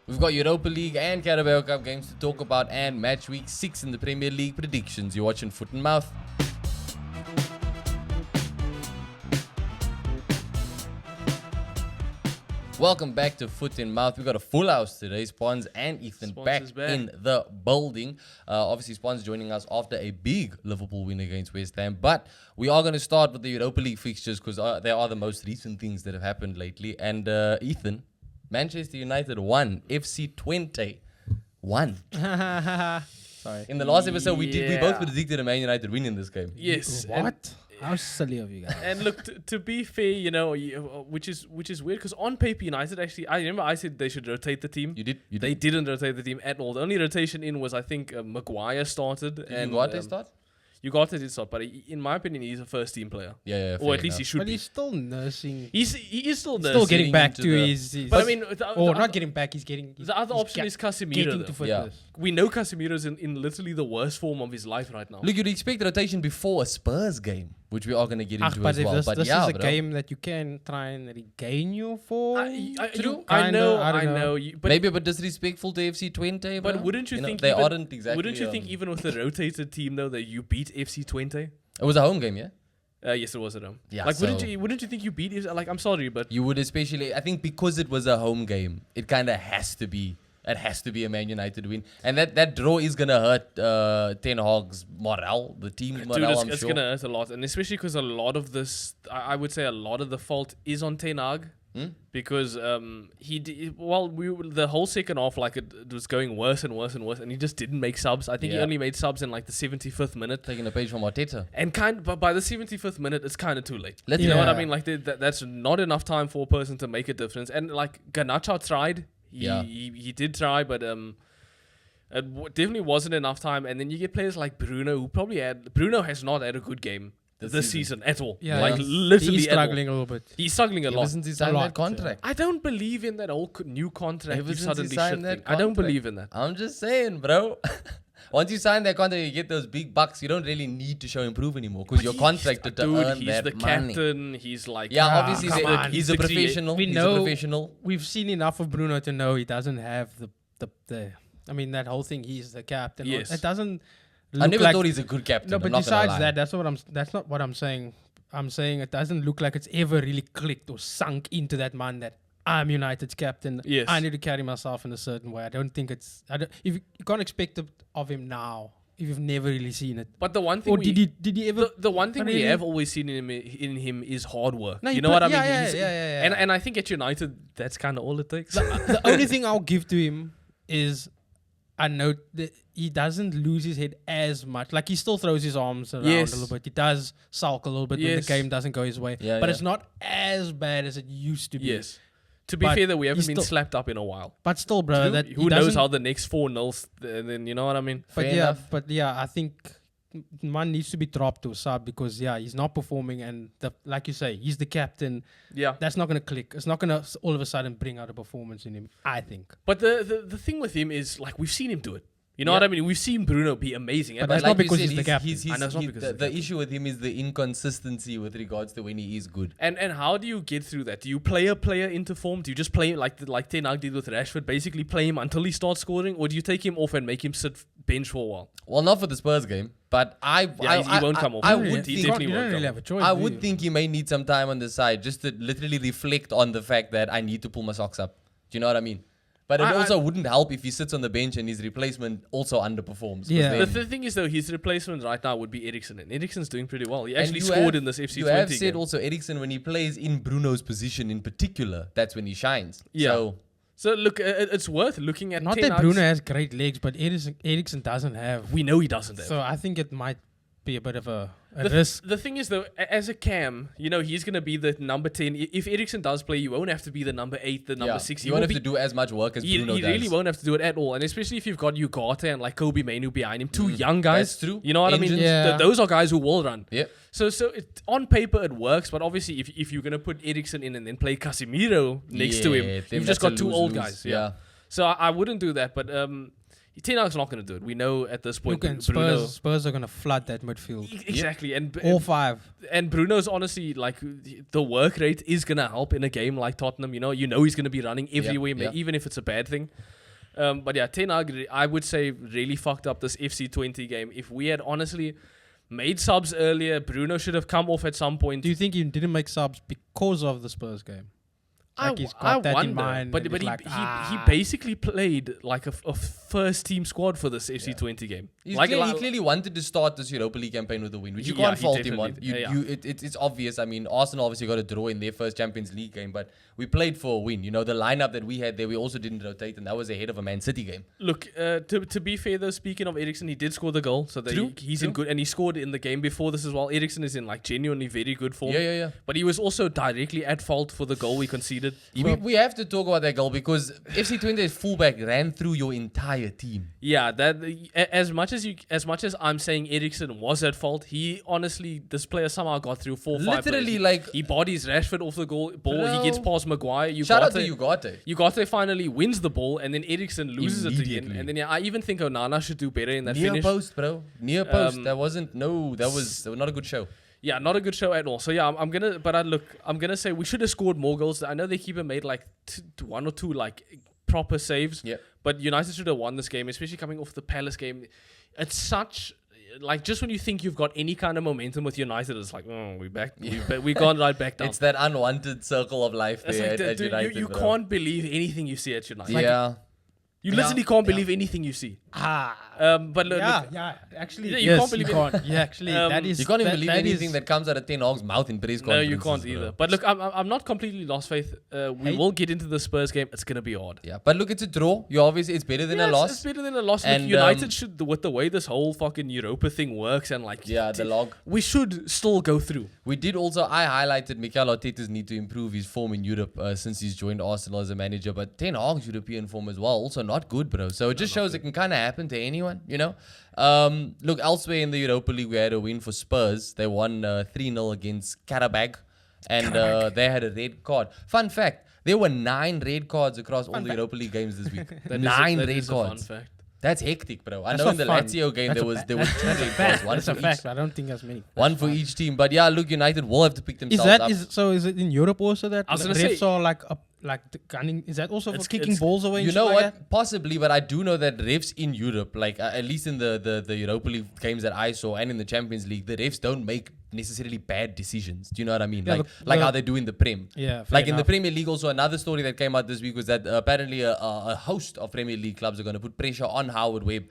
We've got Europa League and Carabao Cup games to talk about and match week 6 in the Premier League predictions. You're watching Foot and Mouth. Welcome back to Foot in Mouth. We've got a full house today. Spons and Ethan back in the building. Obviously, Spons joining us after a big Liverpool win against West Ham. But we are going to start with the Europa League fixtures because they are the most recent things that have happened lately. And Ethan, Manchester United won. FC Twente won. Sorry. In the last episode, we both predicted a Man United win in this game. Yes. What? How silly of you guys. And look, to be fair, you know, which is weird because on paper United actually, I remember I said they should rotate the team. You did. They didn't rotate the team at all. The only rotation in was I think Maguire started. And Ugarte start? Ugarte did start, but in my opinion, he's a first team player. Yeah. Or at least he should But be. he's still nursing. He is still nursing. Still getting back to his. But I mean, not getting back. He's getting. The other option is Casemiro. Getting to Though. fitness. We know Casemiro's in literally the worst form of his life right now. Look, you'd expect rotation before a Spurs game, which we are going to get into but as well. This is a game that you can try and regain your form. I know. Maybe a bit disrespectful to FC Twente, but wouldn't you think they aren't exactly? Wouldn't you think even with the rotated team though that you beat FC Twente? It was a home game, yeah. Yes, it was at home. Yeah, like wouldn't you think you beat? Like, I'm sorry, but you would, especially. I think because it was a home game, it kind of has to be. It has to be a Man United win, and that draw is gonna hurt Ten Hag's morale, the team's morale. It's gonna hurt a lot, and especially because a lot of this, I would say, a lot of the fault is on Ten Hag. Because the whole second half, like it was going worse and worse and worse, and he just didn't make subs. I think he only made subs in like the 75th minute, taking a page from Arteta. And but by the 75th minute, it's kind of too late. You know what I mean? Like that's not enough time for a person to make a difference. And like Garnacho tried, he did try, but it definitely wasn't enough time. And then you get players like Bruno, Bruno has not had a good game this season at all. Yeah, like literally he's struggling a little bit. He's struggling a lot. Ever since he signed that contract. I don't believe in that whole new contract. Ever since he signed that contract. I don't believe in that. I'm just saying, bro. Once you sign that contract, you get those big bucks. You don't really need to show and prove anymore because you're contracted to earn that money. He's the captain. He's like... obviously he's a professional. He's a professional. We've seen enough of Bruno to know he doesn't have the I mean, that whole thing, he's the captain. Yes. It doesn't... I never thought he's a good captain. No, but besides that, that's not what I'm saying. I'm saying it doesn't look like it's ever really clicked or sunk into that man that I'm United's captain. Yes. I need to carry myself in a certain way. I don't think it's... If you can't expect it of him now if you've never really seen it. But the one thing... Or did he ever... The one thing we have always seen in him is hard work. No, you know what I mean? Yeah. And I think at United, that's kind of all it takes. The only thing I'll give to him is... I note that he doesn't lose his head as much. Like, he still throws his arms around a little bit. He does sulk a little bit when the game doesn't go his way. But it's not as bad as it used to be. Yes. To be fair, though, we haven't been slapped up in a while. But still, bro, who knows how the next 4-0, then you know what I mean? But I think man needs to be dropped or sub because he's not performing, and like you say, he's the captain. Yeah, that's not gonna click. It's not gonna all of a sudden bring out a performance in him, I think. But the thing with him is, like, we've seen him do it. You know what I mean? We've seen Bruno be amazing. But that's not because he's the captain. The issue with him is the inconsistency with regards to when he is good. And how do you get through that? Do you play a player into form? Do you just play him like Ten Hag did with Rashford, basically play him until he starts scoring? Or do you take him off and make him sit bench for a while? Well, not for the Spurs game, but he won't come off. He definitely won't really have a choice. I would think he may need some time on the side just to literally reflect on the fact that I need to pull my socks up. Do you know what I mean? But it also wouldn't help if he sits on the bench and his replacement also underperforms. Yeah. The thing is, though, his replacement right now would be Eriksen. And Eriksen's doing pretty well. He actually scored in this FC 20 game. You have said also Eriksen, when he plays in Bruno's position in particular, that's when he shines. Yeah. So look, it's worth looking at. Not that Bruno has great legs, but Eriksen doesn't have. We know he doesn't have. So I think it might be a bit of a risk. The thing is, though, as a cam, you know, he's going to be the number 10. If Eriksen does play, you won't have to be the number 8, the number 6. You won't have to do as much work as Bruno does. He really won't have to do it at all. And especially if you've got Ugarte and like Kobe Mainoo behind him, two young guys. That's true. You know what I mean? Yeah. Those are guys who will run. Yeah. So on paper it works, but obviously if you're going to put Eriksen in and then play Casemiro next to him, you've just got two old guys. Yeah. So I wouldn't do that, but Ten Hag's not going to do it. We know at this point. Spurs are going to flood that midfield. Exactly. And all five. And Bruno's honestly, like, the work rate is going to help in a game like Tottenham. You know he's going to be running everywhere, even if it's a bad thing. But yeah, Ten Hag, I would say, really fucked up this FC20 game. If we had honestly made subs earlier, Bruno should have come off at some point. Do you think he didn't make subs because of the Spurs game? Like I wonder, but he basically played like a first team squad for this FC20 game. He clearly wanted to start this Europa League campaign with a win, which you can't fault him on. It's obvious. I mean, Arsenal obviously got a draw in their first Champions League game, but we played for a win. You know, the lineup that we had there, we also didn't rotate, and that was ahead of a Man City game. Look, to be fair though, speaking of Eriksen, he did score the goal, so he's in good, and he scored in the game before this as well. Eriksen is in like genuinely very good form. Yeah. But he was also directly at fault for the goal we conceded. We have to talk about that goal because FC20's fullback ran through your entire team. Yeah, that as much as I'm saying Eriksen was at fault, he honestly, this player somehow got through 4-5 literally plays. He bodies Rashford off the ball. He gets past Maguire. Shout out to Ugarte. Ugarte finally wins the ball, and then Eriksen loses it again. And then I even think Onana should do better in that finish. Near post, bro. Near post. That was not a good show. Yeah, not a good show at all. So yeah, I'm gonna say we should have scored more goals. I know the keeper made like one or two like proper saves. Yeah. But United should have won this game, especially coming off the Palace game. It's such like just when you think you've got any kind of momentum with United, it's like we're back. We've gone right back down. It's that unwanted circle of life there at United. You can't believe anything you see at United. Yeah. You literally can't believe anything you see. But look, actually, you can't believe it. Yeah, actually, that is. You can't even believe anything that comes out of Ten Hag's mouth in press conferences. No, you can't either. But look, I'm not completely lost faith. We will get into the Spurs game. It's gonna be hard. Yeah, but look, it's a draw. It's better than a loss. It's better than a loss. And United should, with the way this whole fucking Europa thing works, and like the log, we should still go through. We did also. I highlighted Mikel Arteta's need to improve his form in Europe since he's joined Arsenal as a manager. But Ten Hag's European form as well, also not good, bro. So it just shows it can kind of happen to anyone, you know. Look, elsewhere in the Europa League, we had a win for Spurs. They won 3-0 against Carabao, and they had a red card. Fun fact, there were 9 red cards across all the Europa League games this week. 9 red cards. Fun fact. That's hectic, bro. I know in the Lazio game there was 2 red cards. That's a fact. I don't think that's many. One for each team. But yeah, look, United will have to pick themselves up. Is it in Europe also that refs are like the gunning? Is that also for kicking balls away? You know what? Possibly, but I do know that refs in Europe, like at least in the Europa League games that I saw and in the Champions League, the refs don't make necessarily bad decisions. Do you know what I mean? Yeah, like how they do in the Prem. Yeah. Like in the Premier League, also another story that came out this week was that apparently a host of Premier League clubs are going to put pressure on Howard Webb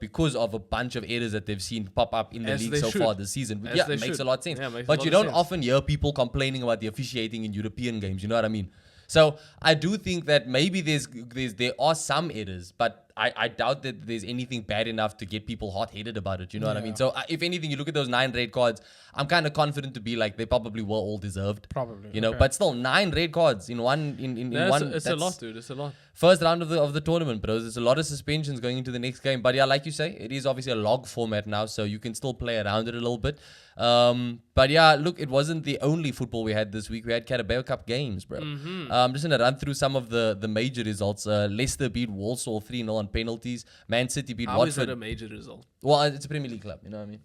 because of a bunch of errors that they've seen pop up in the league so far this season. But it makes a lot of sense. Yeah, but you don't often hear people complaining about the officiating in European games. You know what I mean? So I do think that maybe there are some errors, but I doubt that there's anything bad enough to get people hot-headed about it. You know what I mean? So if anything, you look at those 9 red cards, I'm kind of confident to be like they probably were all deserved. Probably. You know, but still 9 red cards in one one. It's a lot, dude. It's a lot. First round of the tournament, bros. There's a lot of suspensions going into the next game. But yeah, like you say, it is obviously a log format now, so you can still play around it a little bit. But yeah, look, it wasn't the only football we had this week. We had Carabao Cup games, bro. I'm just going to run through some of the major results. Leicester beat Walsall 3-0 on penalties. Man City beat Watford. How is that a major result? Well, it's a Premier League club, you know what I mean?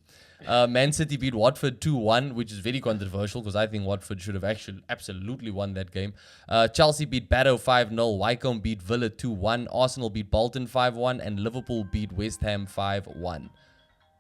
Man City beat Watford 2-1, which is very controversial because I think Watford should have actually absolutely won that game. Chelsea beat Barrow 5-0. Wycombe beat Villa 2-1. Arsenal beat Bolton 5-1. And Liverpool beat West Ham 5-1.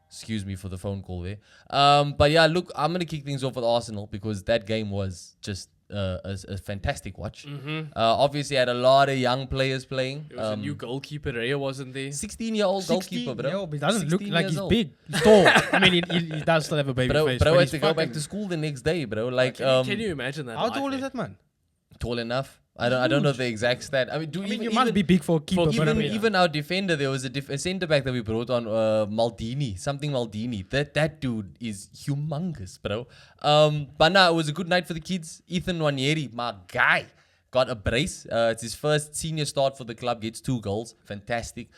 Excuse me for the phone call there. But yeah, look, I'm going to kick things off with Arsenal because that game was just a fantastic watch. Obviously, had a lot of young players playing. There was a new goalkeeper, Raya wasn't there? 16-year-old goalkeeper, bro. Yeah, but he doesn't look like he's big. He's tall. I mean, he does still have a baby face. Bro had to go back to school the next day, bro. Like, can you imagine that? How tall is that man? Tall enough. I don't know the exact stat. I mean, you must be big for a keeper. Even our defender, there was a centre back that we brought on, Maldini. That dude is humongous, bro. But nah, it was a good night for the kids. Ethan Wanieri, my guy. got a brace. It's his first senior start for the club. Gets 2 goals. Fantastic.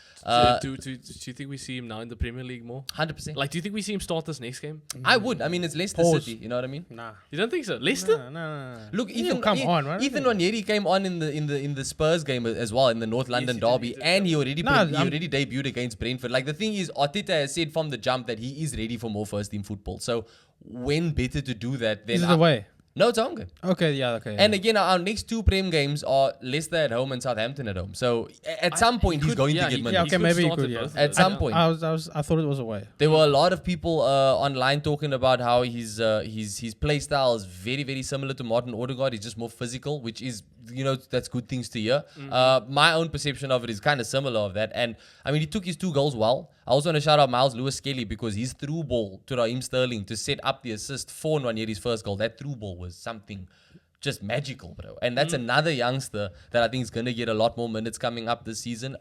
Do you think we see him now in the Premier League more? 100%. Like, do you think we see him start this next game? I would. I mean, it's Leicester City. You know what I mean? Nah. You don't think so? Leicester? Nah. Look, Ethan Right? Nwaneri came on in the Spurs game as well, in the North London derby, and he already debuted against Brentford. Like, the thing is, Arteta has said from the jump that he is ready for more first team football. So when better to do that than Is it away? No, it's home game. Okay. And again, our next 2 Prem games are Leicester at home and Southampton at home. So at some point, he's going to get minutes. Yeah, okay, maybe he could. Yeah. At some point, I thought it was away. There were a lot of people online talking about how his play style is very, very similar to Martin Odegaard. He's just more physical, which is, that's good things to hear. My own perception of it is kind of similar of that. And I mean, he took his 2 goals well. I also want to shout out Miles Lewis-Skelly because his through ball to Raheem Sterling to set up the assist for Nwaneri's first goal. That through ball was something just magical, bro. And that's another youngster that I think is going to get a lot more minutes coming up this season.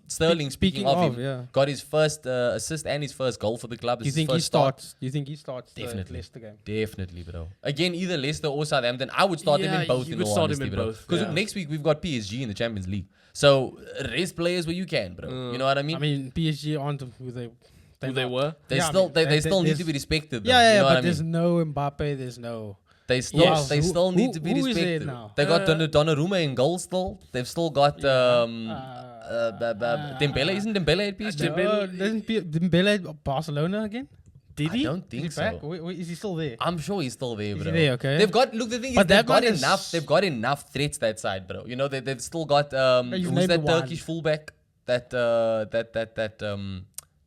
Sterling, speaking of him, got his first assist and his first goal for the club. Do you think he starts? Definitely. Leicester game? Definitely, bro. Again, either Leicester or Southampton. I would start them in both. You could start him in both. Because next week we've got PSG in the Champions League. So rest players where you can, bro. You know what I mean? I mean, PSG aren't who they were. They still need to be respected. Though. Yeah, you know but there's no Mbappe. There's no. They still need to be respected. Now? They got Donnarumma in goal still. They've still got Dembele. Isn't Dembele at PSG? Isn't Dembele at Barcelona again? Did he? I don't think so. Is he still there? I'm sure he's still there, bro. Is he there? Okay. They've got. Look, the thing is, they've got enough threats that side, bro. They've still got who's that Turkish fullback that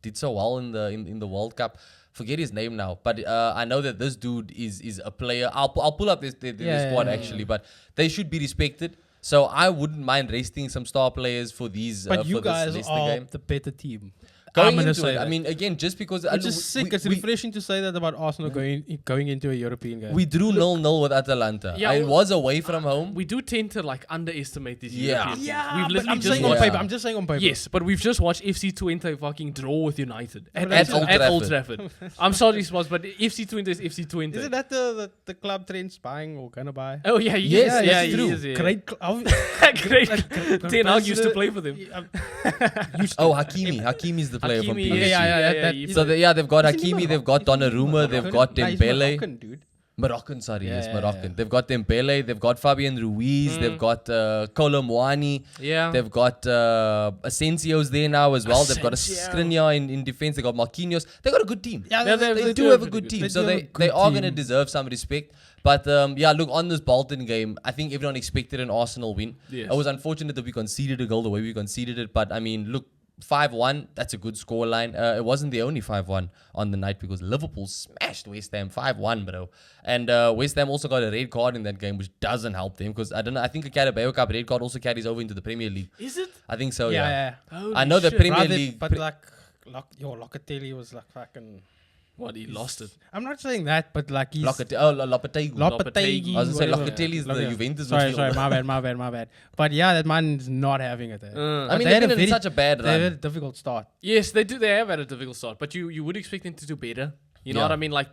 did so well in the World Cup. Forget his name now, but I know that this dude is a player. I'll pull up this squad actually, but they should be respected. So I wouldn't mind resting some star players for these. But you for guys this are game. the better team. Going into it, I mean, again, just because it's just sick. It's refreshing to say that about Arsenal going into a European game. We drew 0-0 with Atalanta. Yeah, it was away from home. We do tend to underestimate these European teams. Yeah, I'm just saying on paper. Yes, but we've just watched FC Twente fucking draw with United at Old Trafford. I'm sorry, Spurs, but FC Twente is FC Twente. Isn't that the club Trent's buying or gonna buy? Oh yeah, yes, true. Is, yeah. Great. Great. Ten Hag used to play for them. Hakimi is the player from PSG. So they've got Hakimi, they've got Donnarumma, they've got Dembele. Moroccan, dude. Moroccan. They've got Dembele, they've got Fabian Ruiz, they've got Kolo Muani, they've got Asensio's there now as well. They've got a Skriniar in defense, they've got Marquinhos. They've got a good team. Yeah, they do have a good team. So they are going to deserve some respect. But look, on this Bolton game, I think everyone expected an Arsenal win. Yes. It was unfortunate that we conceded a goal the way we conceded it. But I mean, look, 5-1, that's a good scoreline. It wasn't the only 5-1 on the night because Liverpool smashed West Ham 5-1, bro. And West Ham also got a red card in that game, which doesn't help them because I don't know. I think a Carabao Cup red card also carries over into the Premier League. Is it? I think so. Yeah. I know the Premier League, but Locatelli was like fucking. What, he lost it? I'm not saying that, but like he's... Lopetegui. I was going to say Locatelli is the Juventus midfielder. Sorry, my bad. But yeah, that man's not having it there. I mean, they've been in such a bad run. They had a difficult start. Yes, they do. They have had a difficult start, but you would expect them to do better. You know what I mean? Like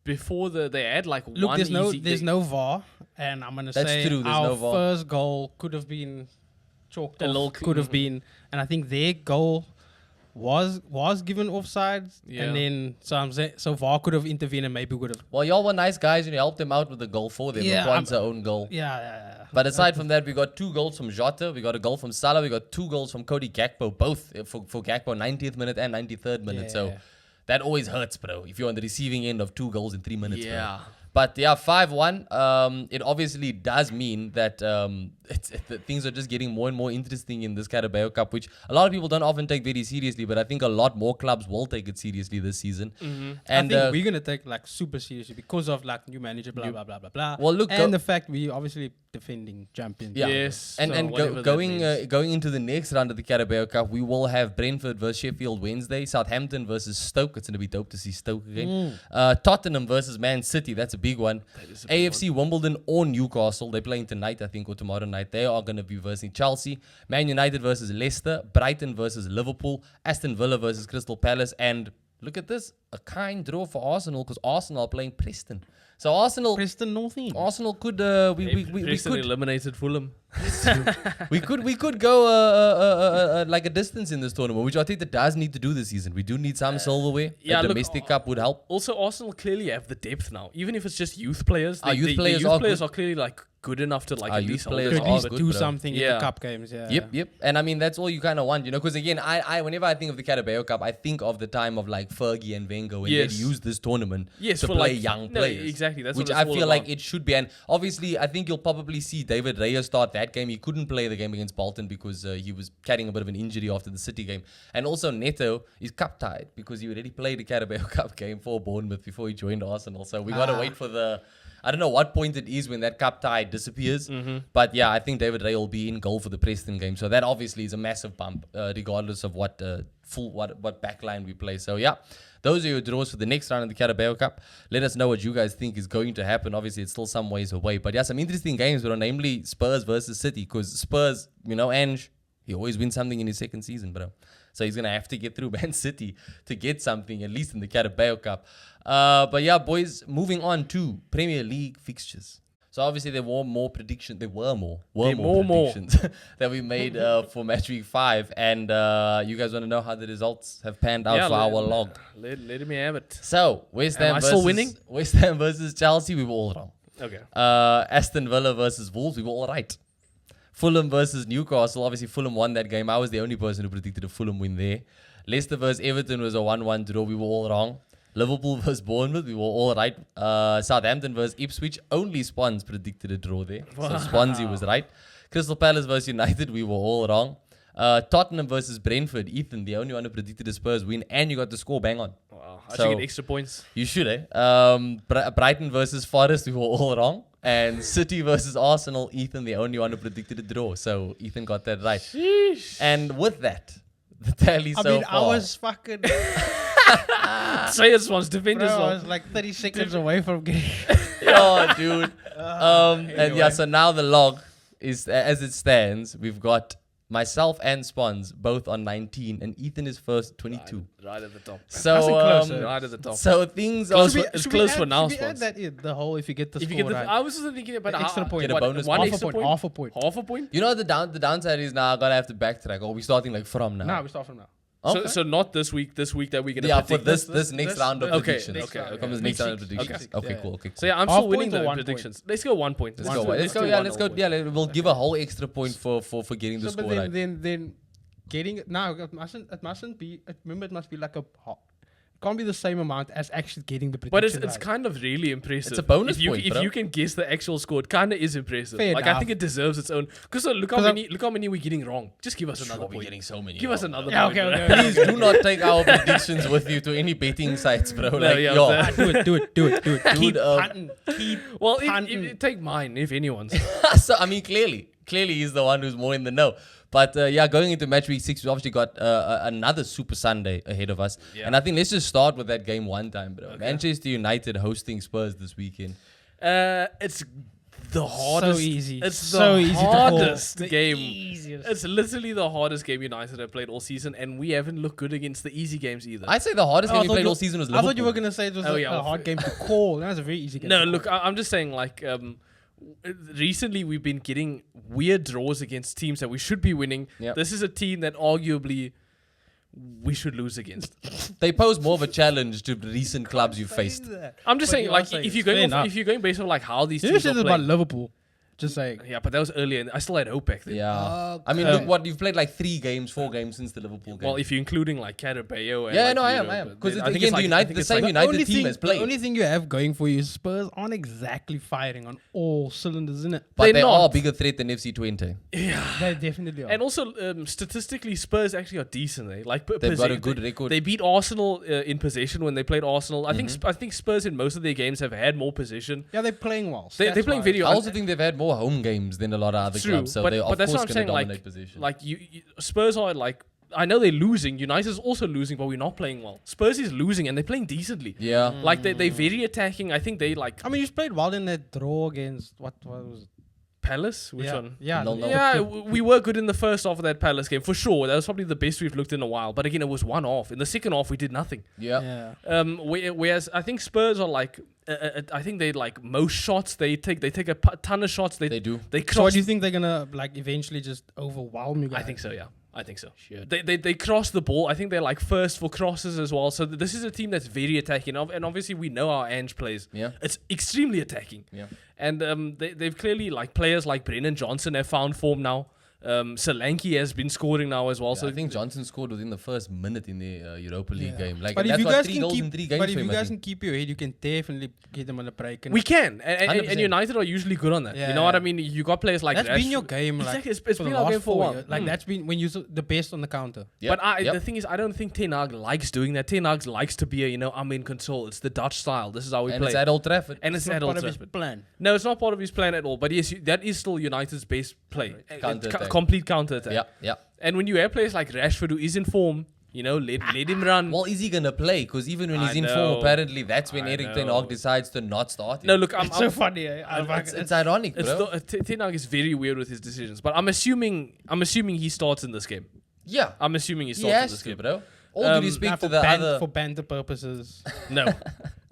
before they had like look, one there's no VAR, and I'm gonna say our first goal could have been chalked off. Could have been, and I think their goal was given offsides, and then so VAR could have intervened and maybe would have. Well, y'all were nice guys and you helped them out with the goal for them. One's their own goal. Yeah. But aside from that, we got 2 goals from Jota, we got a goal from Salah, we got 2 goals from Cody Gakpo, both for Gakpo 90th minute and 93rd minute. So that always hurts, bro, if you're on the receiving end of 2 goals in 3 minutes. Yeah. Bro. But 5-1, it obviously does mean that things are just getting more and more interesting in this Carabao Cup, which a lot of people don't often take very seriously, but I think a lot more clubs will take it seriously this season. Mm-hmm. And I think we're going to take like super seriously because of like new manager, blah, blah, blah, blah, blah. Well, look, and the fact we obviously defending champions. Yeah. Yes. And going into the next round of the Carabao Cup, we will have Brentford versus Sheffield Wednesday, Southampton versus Stoke. It's going to be dope to see Stoke again. Tottenham versus Man City. That's a big one. AFC Wimbledon or Newcastle. They're playing tonight, I think, or tomorrow night. They are going to be versus Chelsea. Man United versus Leicester. Brighton versus Liverpool. Aston Villa versus Crystal Palace. And look at this. A kind draw for Arsenal because Arsenal are playing Preston. So Preston North End. Arsenal could Preston could eliminated Fulham. we could go like a distance in this tournament, which I think that does need to do this season. We do need some silverware. Yeah, a domestic cup would help. Also, Arsenal clearly have the depth now. Even if it's just youth players, Our youth players are clearly like good enough to like Our at youth least players To are at least good, do bro. something in Yeah. the cup games. Yeah. Yep. And I mean, that's all you kind of want, because again, I whenever I think of the Carabao Cup, I think of the time of like Fergie and Wenger when Yes. they'd use this tournament Yes, to for play like young no, players. exactly. That's which what I it's all feel like about. it should be. And obviously, I think you'll probably see David Raya start that game. He couldn't play the game against Bolton because he was carrying a bit of an injury after the City game. And also Neto is cup tied because he already played the Carabao Cup game for Bournemouth before he joined Arsenal. So we got to wait for the... I don't know what point it is when that cup tie disappears. But yeah, I think David Raya will be in goal for the Preston game. So that obviously is a massive bump, regardless of what backline we play. So yeah, those are your draws for the next round of the Carabao Cup. Let us know what you guys think is going to happen. Obviously, it's still some ways away. But yeah, some interesting games, bro. Namely Spurs versus City. Because Spurs, Ange, he always wins something in his second season, bro. So he's going to have to get through Man City to get something, at least in the Carabao Cup. But yeah, boys, moving on to Premier League fixtures. So obviously there were more predictions. There were more predictions that we made for Matchweek 5. And you guys want to know how the results have panned out for our log. Let me have it. So West Ham still winning? West Ham versus Chelsea, we were all wrong. Okay. Aston Villa versus Wolves, we were all right. Fulham versus Newcastle. Obviously, Fulham won that game. I was the only person who predicted a Fulham win there. Leicester versus Everton was a 1-1 draw. We were all wrong. Liverpool versus Bournemouth. We were all right. Southampton versus Ipswich. Only Spons predicted a draw there. So Swansea was right. Crystal Palace versus United. We were all wrong. Tottenham versus Brentford. Ethan, the only one who predicted a Spurs win. And you got the score bang on. Wow. I should get extra points. You should, eh? Brighton versus Forest. We were all wrong. And City versus Arsenal, Ethan, the only one who predicted a draw. So Ethan got that right. Sheesh. And with that, the tally so far. I was fucking... Say it once, defend Bro, I yourself. was like 30 seconds away from getting... Yo, dude. And yeah, so now the log is, as it stands, we've got myself and Spons both on 19, and Ethan is first, 22. Right at the top. So, Right at the top. so things Close are... for- it's close for now, Should we add Spons. that in, the whole, if you get the If you score get the, right? I was also thinking about An extra point. Get a what, bonus one point. extra point. Half a point. Half a point. You know, the downside is now I'm going to have to backtrack. Or we're starting like from now. No, we start from now. Okay. So not this week that we're gonna Yeah, for predict. this next round of okay, predictions. next round, From this next round of predictions. Okay, Yeah. cool. Okay, cool. So yeah, I'm Half still winning point or the 1 point? predictions. Let's go 1 point. Let's go. Let's go. Yeah, we'll give a whole extra point for getting the So, but score right. then getting it now, it mustn't be. Remember, it must be like can't be the same amount as actually getting the prediction. But it's right. kind of really impressive. It's a bonus if you, point, if bro. you can guess the actual score. It kind of is impressive. Fair like I enough. think it deserves its own. Because look how many we're getting wrong. Just give us another We're point. getting so many. Give us another Yeah, point. okay, bro. okay. Please do not take our predictions with you to any betting sites, bro. No, Like, yeah, yo. the- Do it. Keep Dude, punting. Keep Well, punting. take mine if anyone's. So, I mean, clearly he's the one who's more in the know. But yeah, going into match week 6, we've obviously got another Super Sunday ahead of us. Yeah. And I think let's just start with that game one time, bro. Okay. Manchester United hosting Spurs this weekend. It's the hardest. So easy. It's So the easy to call. hardest The game. easiest. It's literally the hardest game United have played all season, and we haven't looked good against the easy games either. I'd say the hardest Oh, game I we thought played you- all season was I Liverpool. thought you were gonna say it was Oh, a yeah. hard game to call. That was a very easy game. No, to look, call. I'm just saying, like, recently we've been getting weird draws against teams that we should be winning. Yep. This is a team that arguably we should lose against. They pose more of a challenge to recent clubs you've faced. I'm just But saying, you like, are saying if you're it's going fair off, enough. if you're going based on like how these You teams said are this about playing. Liverpool. Just saying. Yeah, but that was earlier, and I still had hope back then. Yeah. I mean, look what you've played like 4 games since the Liverpool game. Well, if you're incling like Carabao, and Yeah, like no, I Europa, am. Because then I think again, it's the like- I United, think the it's same like- United team has played. The only thing you have going for you is Spurs aren't exactly firing on all cylinders, isn't it? But They're they not. are a bigger threat than FC Twente. They definitely are. And also, statistically, Spurs actually are decent. Eh? Like They've got a good record. They beat Arsenal in possession when they played Arsenal. I think Spurs in most of their games have had more possession. yeah, they're playing well. They're playing video. I also think they've had more home games than a lot of other True, clubs. So but they of that's course what I'm going to saying. dominate Like, position. like you Spurs are like. I know they're losing. United's also losing, but we're not playing well. Spurs is losing, and they're playing decently. yeah. Like they're very attacking. I think they like I mean, you played well in that draw against what was it? Palace? Which one? Yeah. Yeah, we were good in the first half of that Palace game, for sure. That was probably the best we've looked in a while. But again, it was 1-1. In the second half, we did nothing. Yeah. Whereas I think Spurs are like, I think they like most shots. They take a ton of shots. They do. They cross. So what do you think they're gonna like eventually just overwhelm you guys? I think so. Yeah. I think so. They cross the ball. I think they're like first for crosses as well. So this is a team that's very attacking. And obviously we know how Ange plays. Yeah. It's extremely attacking. Yeah. And they've clearly, like, players like Brennan Johnson have found form now. Solanke has been scoring now as well. Yeah, so I think Johnson scored within the first minute in the Europa League game. Like, but that's if you got guys 3 can goals keep, in 3 games. but if you guys can keep your head, you can definitely get them on a break. We can, and United are usually good on that. You know what I mean? You got players like that's been your game. Like, exactly. It's been our game for a while. Like that's been when you're the best on the counter. But the thing is, I don't think Ten Hag likes doing that. Ten Hag likes to be I'm in control. It's the Dutch style. This is how we play. And it's at Old Trafford. And it's at Old Trafford. His plan. No, it's not part of his plan at all. But yes, that is still United's best play. Complete counter attack. Yeah. And when you have players like Rashford who is in form, let him run. Well, is he gonna play? Because even when he's in form, apparently that's when Erik Ten Hag decides to not start him. No, look, it's so funny. It's ironic, bro. Ten Hag is very weird with his decisions. But I'm assuming he starts in this game. Yeah, I'm assuming he starts in this game, bro. All due respect to the other for banter purposes. No,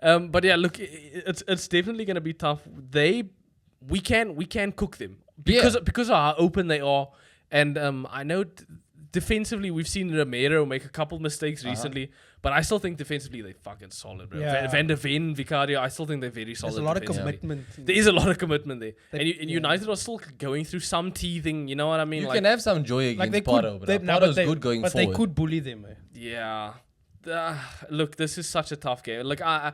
but yeah, look, it's definitely gonna be tough. We can cook them because of how open they are. And I know defensively we've seen Romero make a couple mistakes recently, but I still think defensively they're fucking solid, bro. Yeah. Van der Ven, Vicario, I still think they're very solid. There's a lot of commitment. There is a lot of commitment there. And United are still going through some teething, you know what I mean? You can have some joy against Porto, but Porto's good going forward. But they could bully them. Yeah. Look, this is such a tough game. Like, I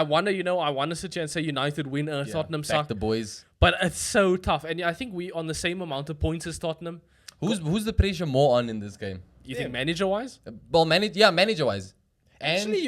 wonder, I want to sit here and say United win, Tottenham suck. The boys. But it's so tough. And I think we on the same amount of points as Tottenham. Who's the pressure more on in this game? You think manager-wise? Well, manager-wise. Actually,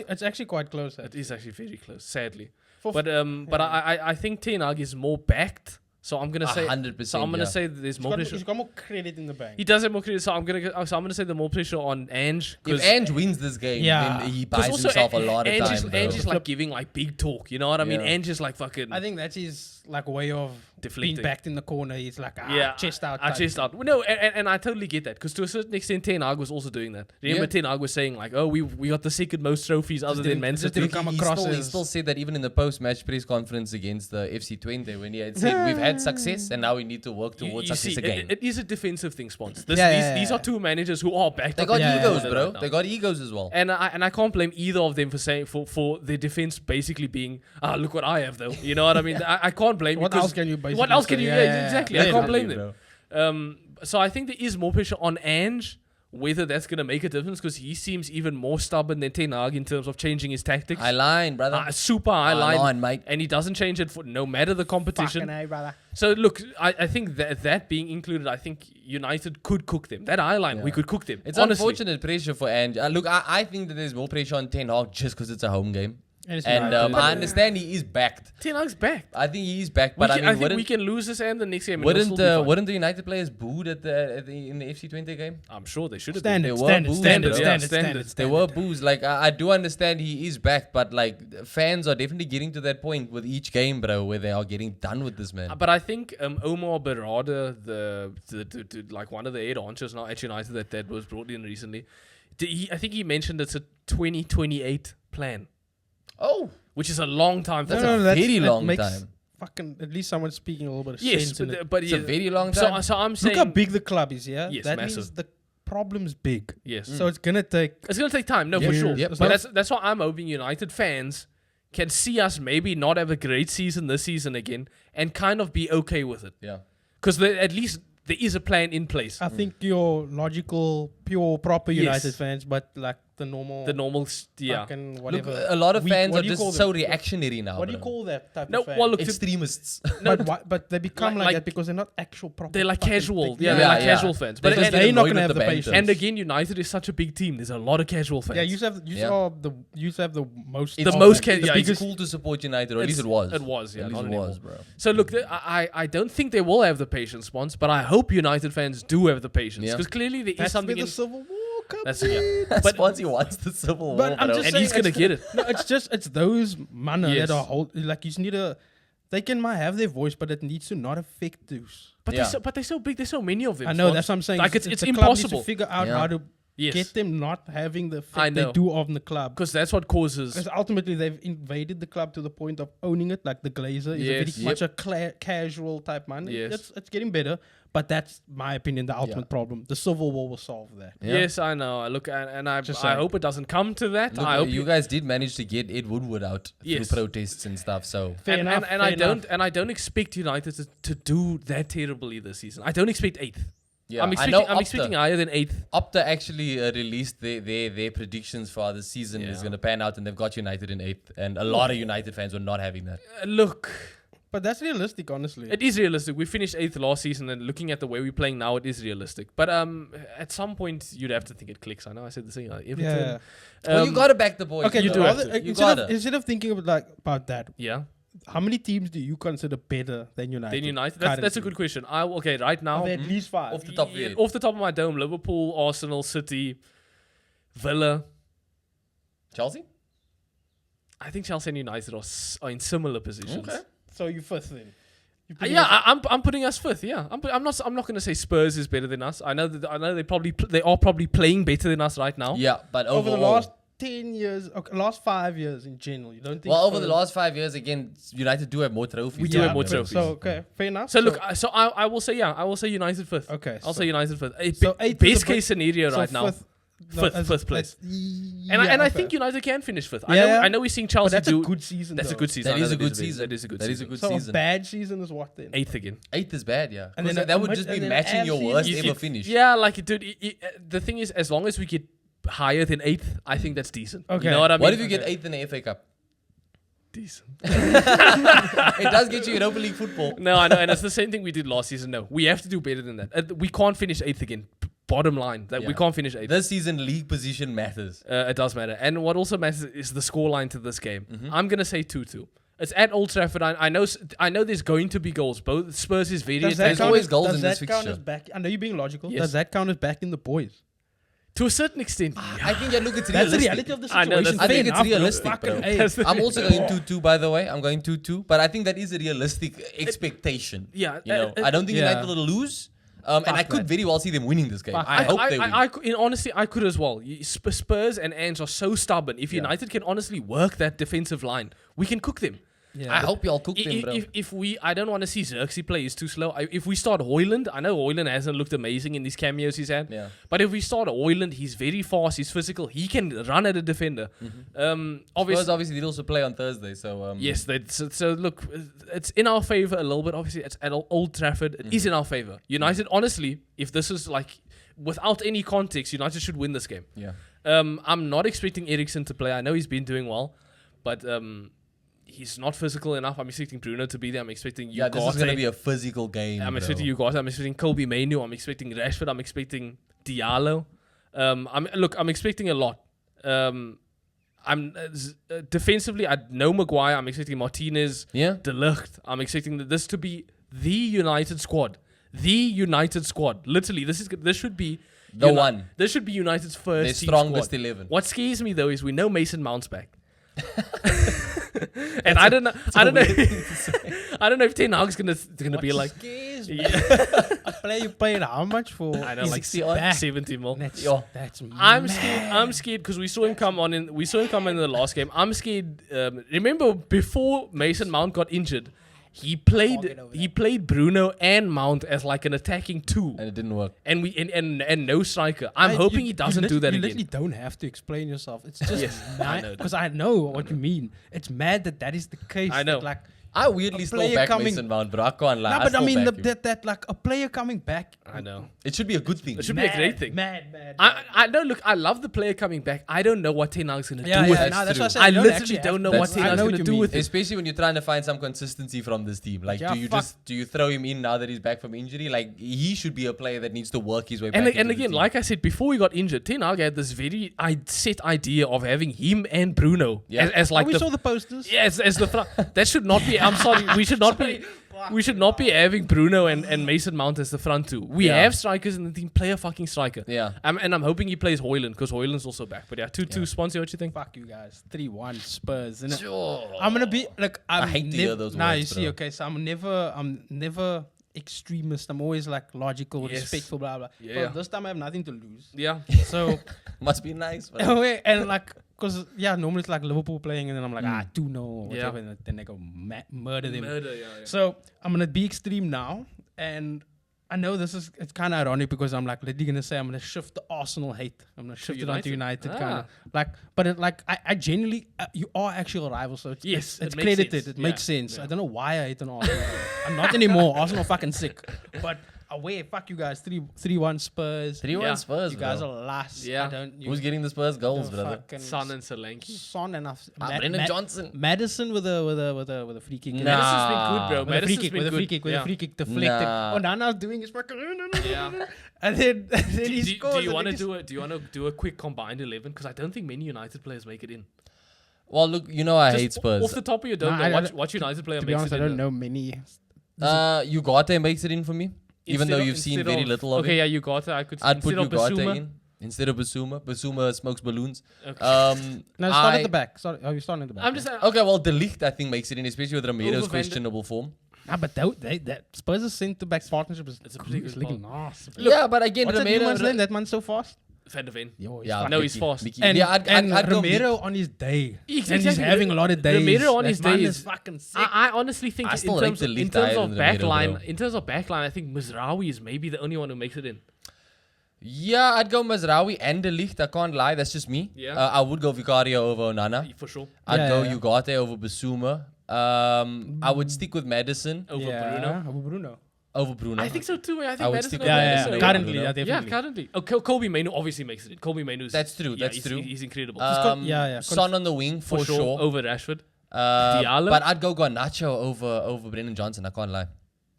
it's actually quite close. It is actually very close, sadly. But I think Ten Hag is more backed. So I'm gonna say 100%. So I'm gonna say that there's more pressure. He's got more credit in the bank. He does have more credit. So I'm gonna say the more pressure on Ange. If Ange wins this game, then he buys himself a lot of time. Ange is like giving like big talk. You know what I mean? Ange is like fucking. I think that's his like way of being backed in the corner. He's like chest out. Chest out. No, and I totally get that because to a certain extent, Ten Hag was also doing that. Remember, Ten Hag was saying like, "Oh, we got the second most trophies other than Man City." He still said that even in the post-match press conference against the FC Twente when he had said, "We've had success and now we need to work towards success again." It is a defensive thing, Spons. These are two managers who are backed. They got egos, bro. They got egos as well. And I can't blame either of them for saying for their defense basically being, look what I have though. You know what I mean? I can't blame. What else can you basically? What else can you? Exactly. I can't blame them. So I think there is more pressure on Ange. Whether that's going to make a difference because he seems even more stubborn than Ten Hag in terms of changing his tactics. High line, brother. Super high line, mate. And he doesn't change it for no matter the competition. Fucking A, brother. So look, I think that being included, I think United could cook them. That high line, we could cook them. It's unfortunate pressure for Ange. Look, I think that there's more pressure on Ten Hag just because it's a home game. And I understand he is backed. Ten Hag's backed. I think he is backed, but I think we can lose this and the next game. Wouldn't the United players booed in the FC Twente game? I'm sure they should have. Standards. There were boos. Like I do understand he is backed, but like fans are definitely getting to that point with each game, bro, where they are getting done with this man. But I think Omar Berrada, the like one of the head honchos now at United that was brought in recently, I think he mentioned it's a 2028 plan. Oh, which is a long time. That's a very long time. Fucking, at least someone's speaking a little bit of sense. But it's a very long time. So I'm saying, look how big the club is. Yeah, yes, that massive. means the problem's big. Yes, so it's gonna take time. No, for sure. Yep. But that's why I'm hoping United fans can see us maybe not have a great season this season again and kind of be okay with it. Yeah, because at least there is a plan in place. I think you're logical, pure, proper United fans, but like the normal, fucking whatever. Look, a lot of fans are just so reactionary now. What do you call that type of fan? Well, look, extremists. But they become like that because they're not actual proper. They're like casual. They're like casual fans. But they're not going to have the patience. And again, United is such a big team. There's a lot of casual fans. Yeah, you have the most. It's cool to support United, or at least it was. It was, yeah. At least it was, bro. So look, I don't think they will have the patience, once, but I hope United fans do have the patience because clearly there is something in the Civil War. That's but Swansea wants the Civil War, and he's gonna get it. No, it's those mana that are like you just need the They might have their voice, but it needs to not affect those. But they're so big. There's so many of them. I know, that's what I'm saying. Like it's the impossible. club needs to figure out how to Yes. get them not having the effect they do on the club. Because that's what causes. Because ultimately they've invaded the club to the point of owning it. Like the Glazer is very much a casual type man. Yes. It's getting better, but that's my opinion. The ultimate problem. The Civil War will solve that. Yeah. Yes, I know. Look, and I hope it doesn't come to that. Look, I hope you guys did manage to get Ed Woodward out through protests and stuff. So fair enough. I don't expect United to do that terribly this season. I don't expect 8th. Yeah, I'm expecting higher than 8th. Opta actually released their predictions for how the season is going to pan out, and they've got United in 8th. And a lot of United fans were not having that. Look. But that's realistic, honestly. It is realistic. We finished 8th last season, and looking at the way we're playing now, it is realistic. But at some point, you'd have to think it clicks. I know I said the same. Yeah. Well, you got to back the boys. Okay, you do have to. Instead of thinking about that, yeah. How many teams do you consider better than United? That's a good question. Right now, at least 5 off the top of your head. Off the top of my dome: Liverpool, Arsenal, City, Villa, Chelsea. I think Chelsea and United are in similar positions. Okay, so you're first then. I'm putting us 5th. Yeah, I'm not going to say Spurs is better than us. I know they are probably playing better than us right now. Yeah, but over the last 10 years, last 5 years in general, you don't think? Well, over the last 5 years, again, United do have more trophies. We do have more trophies. So okay, fair enough. So look, I will say United 5th. Okay, I'll say United 5th. So best case scenario right now. Fifth place. I think United can finish 5th. I know we're seeing Chelsea do. That's a good season. That's a good season. That is a good season. So a bad season is what then? 8th again. 8th is bad, yeah. And then that would just be matching your worst ever finish. Yeah, like dude. The thing is, as long as we get higher than 8th, I think that's decent. Okay. You know what I mean? What if you get 8th in the FA Cup? Decent. It does get you Europa League football. No, I know, and it's the same thing we did last season. No, we have to do better than that. We can't finish 8th again. Bottom line, that we can't finish 8th. This season, league position matters. It does matter. And what also matters is the scoreline to this game. I'm going to say 2-2. It's at Old Trafford. I know there's going to be goals. Both Spurs is very... There's always goals in this fixture. I know you're being logical. Yes. Does that count as backing the boys? To a certain extent. I think, look, it's realistic. That's the reality of the situation. I think it's realistic, bro. I'm also going 2-2, by the way. I'm going 2-2. But I think that is a realistic expectation. Yeah. I don't think United will lose. And I could very well see them winning this game. I hope they win. Honestly, I could as well. Spurs and Ange are so stubborn. If United can honestly work that defensive line, we can cook them. Yeah. I hope y'all cook them, bro. I don't want to see Xerxes play. He's too slow. If we start Højlund, I know Højlund hasn't looked amazing in these cameos he's had. Yeah. But if we start Højlund, he's very fast. He's physical. He can run at a defender. Obviously, they'll also play on Thursday. So yes. So look, it's in our favor a little bit. Obviously, it's at Old Trafford. It is in our favor. United, honestly, if this is like without any context, United should win this game. Yeah. I'm not expecting Eriksen to play. I know he's been doing well, but he's not physical enough. I'm expecting Bruno to be there. I'm expecting Ugarte. Yeah, this is going to be a physical game. I'm expecting Ugarte. I'm expecting Kobe Mainoo. I'm expecting Rashford. I'm expecting Diallo. I'm expecting a lot. Defensively, I know Maguire. I'm expecting Martinez. Yeah. De Ligt. I'm expecting this to be the United squad. The United squad. Literally, this should be one. This should be United's first their strongest squad. 11. What scares me though is we know Mason Mount's back. And I don't know if Ten Hag's gonna be like a player you paying how much for? I know, like 70 mil. That's I'm scared because we saw him come in the last game. I'm scared. Remember before Mason Mount got injured, he played Bruno and Mount as like an attacking two, and it didn't work. And no striker. I'm hoping he doesn't do that again. You literally don't have to explain yourself. It's just because I know what you mean. It's mad that is the case. I know. I weirdly still back Mason Mount, but I can't lie. No, but I mean that like a player coming back. I know. It should be a good thing. It should be a great thing. Mad. I know. Look, I love the player coming back. I don't know what Ten Hag's gonna do with it. That's what I literally don't know what Ten Hag's gonna do with it. Especially when you're trying to find some consistency from this team. Like, do you throw him in now that he's back from injury? Like, he should be a player that needs to work his way back. And again, like I said before, he got injured. Ten Hag had this very set idea of having him and Bruno as like we saw the posters. Yeah, as the front. That should not be. I'm sorry. We should not be. We should not be having Bruno and Mason Mount as the front two. We have strikers in the team. Play a fucking striker. Yeah. And I'm hoping he plays Højlund because Højlund's also back. But yeah, 2-2 Swansea. What you think? Fuck you guys. 3-1 Spurs. Innit? Sure. I'm gonna be like I hate to hear those Nah, words, you see, bro. okay, so I'm never extremist. I'm always like logical, respectful, blah blah. Yeah. But this time I have nothing to lose. Yeah. So Must be nice. Bro. and like, cause normally it's like Liverpool playing, and then I'm like 2-0 or whatever, Yeah. and then they go murder them. Yeah. So I'm gonna be extreme now, and I know it's kind of ironic because I'm like literally gonna say I'm gonna shift the Arsenal hate. I'm gonna shift it onto United, kind of like. But I genuinely, you are actually a rival, so it's it makes credited. sense. It makes sense. Yeah. I don't know why I hate on Arsenal. I'm not anymore. Arsenal fucking sick. But away, fuck you guys. 3-1 Spurs. 3-1 Spurs, You guys bro. are last. Yeah. Who's getting the Spurs goals, brother? Son and Solanke. Son and Brendan Johnson. Madison with a free kick. Nah. Madison's been good, bro. With a free Madison's kick, been with a good. free kick, with a free kick deflected. Nah. Onana's doing his fucking. Yeah. And then he scores. Do you want to do a quick combined 11? Because I don't think many United players make it in. Well, look, you know I Just hate Spurs. Off the top of your dome, watch United player To be makes honest, it I in. don't know many. Ugarte makes it in for me. Even though you've seen very little of okay, it. yeah, you got it. I could. I'd put instead of Ugarte Basuma. in instead of Basuma. Basuma smokes balloons. Okay. No, start at the back. Sorry, you're starting at the back. I'm just. Okay, well, De Ligt, I think, makes it in, especially with Romero's Over Van questionable form. But that Spurs' centre-back partnership is It's a pretty good looking part. nasty. Yeah, but again, What's that new man's name? Romero... That man's so fast. Van der Ven. Yo, he's Yeah, fast. No, Mickey, he's fast. Mickey. And, Yeah, I'd go Romero on his day. Exactly. And he's having a lot of days. Romero on That his man day is is fucking sick. I honestly think I still like the in Ligt terms higher of than Romero, backline, bro. in terms of backline, I think Mazraoui is maybe the only one who makes it in. Yeah, I'd go Mazraoui and De Ligt. I can't lie, that's just me. Yeah. I would go Vicario over Onana. For sure. I'd go Yeah. Ugarte over Basuma. I would stick with Madison Over Bruno. Over Bruno. I think so too. I think I would Madison stick over with Madison. Madison. Currently, Bruno. yeah, definitely. Yeah, currently. Oh, Kobe Mainu obviously makes it in. Kobe Mainu. That's true, that's he's, true. He's incredible. Yeah. Son on the wing for sure. Over Rashford. Diallo. But I'd go Garnacho over Brendan Johnson. I can't lie.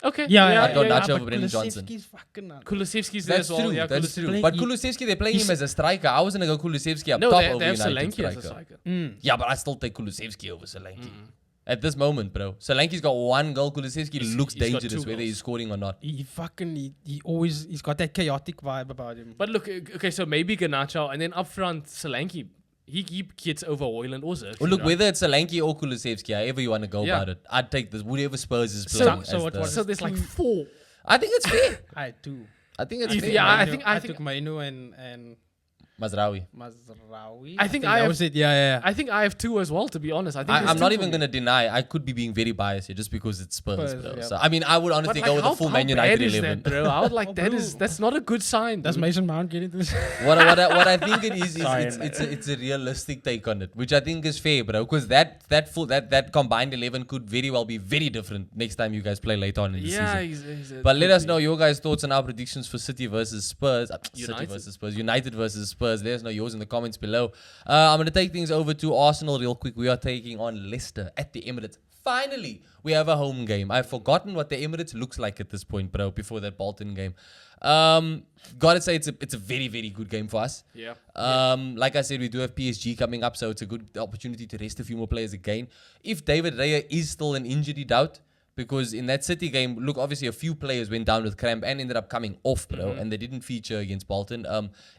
Okay. I'd go yeah. Nacho over Brendan Johnson. Kulusevski's there That's as well. true. Yeah, That's true. playing- But Kulusevski, they're playing him as a striker. I was gonna go Kulusevski up No, top they over have United Solanke as a striker. striker. Yeah, but I still take Kulusevski over Solanke. At this moment, bro. Solanke's got one goal. Kulusevski looks he's got dangerous two whether goals. he's scoring or not. He's got that chaotic vibe about him. But look, okay, so maybe Garnacho, and then up front, Solanke, he gets over Højlund also. Well, look, whether it's Solanke or Kulusevski, however you want to go Yeah. about it, I'd take this. Whatever Spurs is playing. So as what the- was- So there's like 4. I think it's fair. I do. I think it's Yeah, fair. I man. think- I took Mainu and Mazraoui. Mazraoui. I think that I have- was it. Yeah. I think I have 2 as well, to be honest. I think there's I'm two not for even me. going to deny. I could be being very biased here just because it's Spurs, Spurs, bro. yeah. So, I mean, I would But honestly like, go with a full Man United bad is 11. that, bro? I would like bro. that's not a good sign. Does dude. Mason Mount get into this? What I think it is Sorry, it's a realistic take on it, which I think is fair, bro. Because that combined 11 could very well be very different next time you guys play later on in the season. But let us know your guys' thoughts on our predictions for City versus Spurs. City versus Spurs. United versus Spurs. Let us know yours in the comments below. I'm going to take things over to Arsenal real quick. We are taking on Leicester at the Emirates. Finally, we have a home game. I've forgotten what the Emirates looks like at this point, bro, before that Bolton game. Gotta say, it's a very, very good game for us. Yeah. Like I said, we do have PSG coming up, so it's a good opportunity to rest a few more players again. If David Raya is still an injury doubt, because in that City game, look, obviously a few players went down with cramp and ended up coming off, bro, and they didn't feature against Bolton.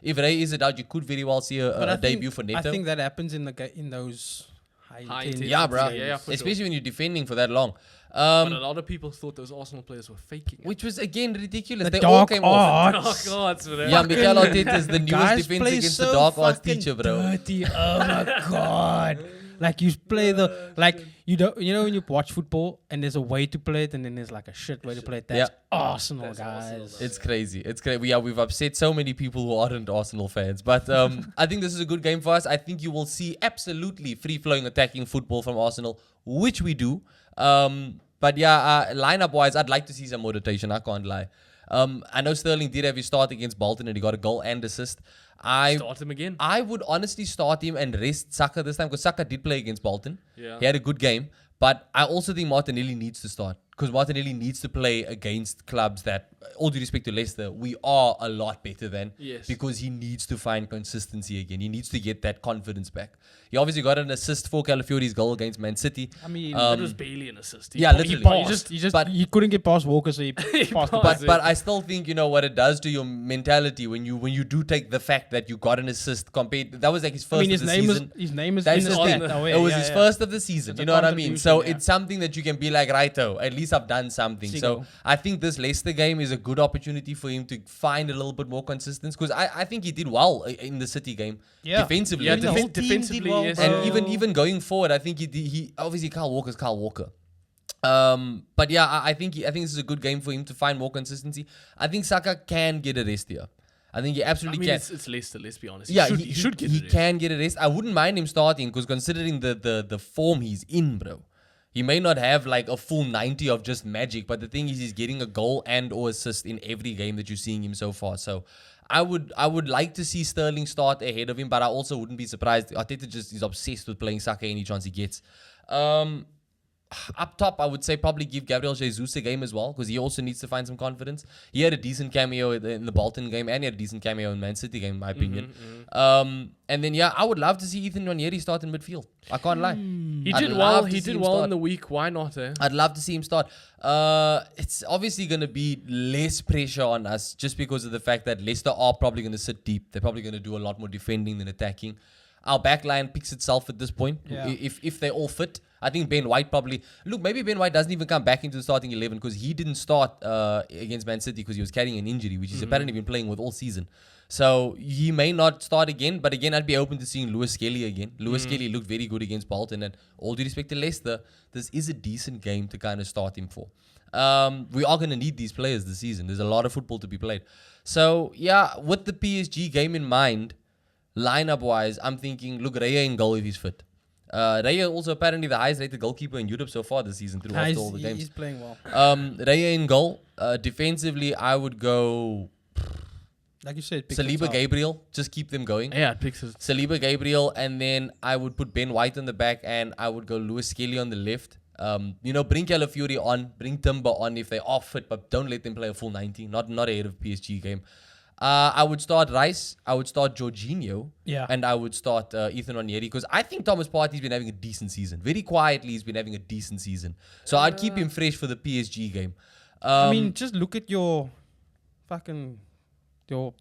If Ray is a doubt, you could very well see a debut for Neto. I think that happens in those high intensity. Yeah, bro. Yeah, for Especially sure. when you're defending for that long. But a lot of people thought those Arsenal players were faking. Which was, again, ridiculous. The They all dark came off. arts. Oh God, bro. Yeah, Mikel Arteta is the newest Guys defense play against so the dark arts fucking teacher, bro. dirty. Oh my god! Like you play you know when you watch football and there's a way to play it and then there's like a shit way to play it. That's Arsenal, guys. It's crazy. It's crazy. Yeah, we've upset so many people who aren't Arsenal fans. But I think this is a good game for us. I think you will see absolutely free-flowing attacking football from Arsenal, which we do. But yeah, lineup-wise, I'd like to see some more rotation. I can't lie. I know Sterling did have his start against Bolton and he got a goal and assist. Start him again. I would honestly start him and rest Saka this time because Saka did play against Bolton. Yeah. He had a good game. But I also think Martinelli needs to start because Martinelli needs to play against clubs that, all due respect to Leicester, we are a lot better than. Yes. Because he needs to find consistency again. He needs to get that confidence back. He obviously got an assist for Calafiori's goal against Man City. I mean, it was barely an assist. Literally. He couldn't get past Walker, so he passed. But I still think, what it does to your mentality when you do take the fact that you got an assist compared. That was like his first of the season. His name is That's in the the stat. thing. It was his first of the season. It's You know what I mean? So contribution, it's something that you can be like, righto, at least I've done something. So I think this Leicester game is a good opportunity for him to find a little bit more consistency, because I think he did well in the City game. Defensively. Yeah, defensively, well, yes. And even going forward, I think he obviously Kyle Walker. But yeah, I think this is a good game for him to find more consistency. I think Saka can get a rest here. I think he absolutely can. It's Leicester, let's be honest. Yeah, he should get a rest. Can get a rest. I wouldn't mind him starting, because considering the form he's in, bro. He may not have like a full 90 of just magic, but the thing is he's getting a goal and or assist in every game that you're seeing him so far. So I would like to see Sterling start ahead of him, but I also wouldn't be surprised. Arteta just is obsessed with playing Saka any chance he gets. Up top, I would say probably give Gabriel Jesus a game as well, because he also needs to find some confidence. He had a decent cameo in the Bolton game, and he had a decent cameo in Man City game, in my opinion. And then, I would love to see Ethan Nwaneri start in midfield. I can't lie. He did well. He did well in the week. Why not? I'd love to see him start. It's obviously going to be less pressure on us, just because of the fact that Leicester are probably going to sit deep. They're probably going to do a lot more defending than attacking. Our backline picks itself at this point. Yeah. If they all fit. I think Ben White probably... Look, maybe Ben White doesn't even come back into the starting 11, because he didn't start against Man City because he was carrying an injury, which he's apparently been playing with all season. So he may not start again, but again, I'd be open to seeing Lewis Skelly again. Lewis Skelly looked very good against Bolton, and all due respect to Leicester, this is a decent game to kind of start him for. We are going to need these players this season. There's a lot of football to be played. So, with the PSG game in mind, lineup-wise, I'm thinking, look, Raya in goal if he's fit. Raya also apparently the highest rated goalkeeper in Europe so far this season through after all the games. He's playing well. Raya in goal. Defensively, I would go... Like you said, Saliba, Gabriel, just keep them going. Yeah, it picks it. Saliba, Gabriel, and then I would put Ben White on the back, and I would go Lewis Skelly on the left. Bring Calafiori on, bring Timber on if they are fit, but don't let them play a full 90. Not ahead of PSG game. I would start Rice. I would start Jorginho. Yeah. And I would start Ethan Nwaneri, because I think Thomas Partey's been having a decent season. Very quietly, he's been having a decent season. So I'd keep him fresh for the PSG game. Just look at your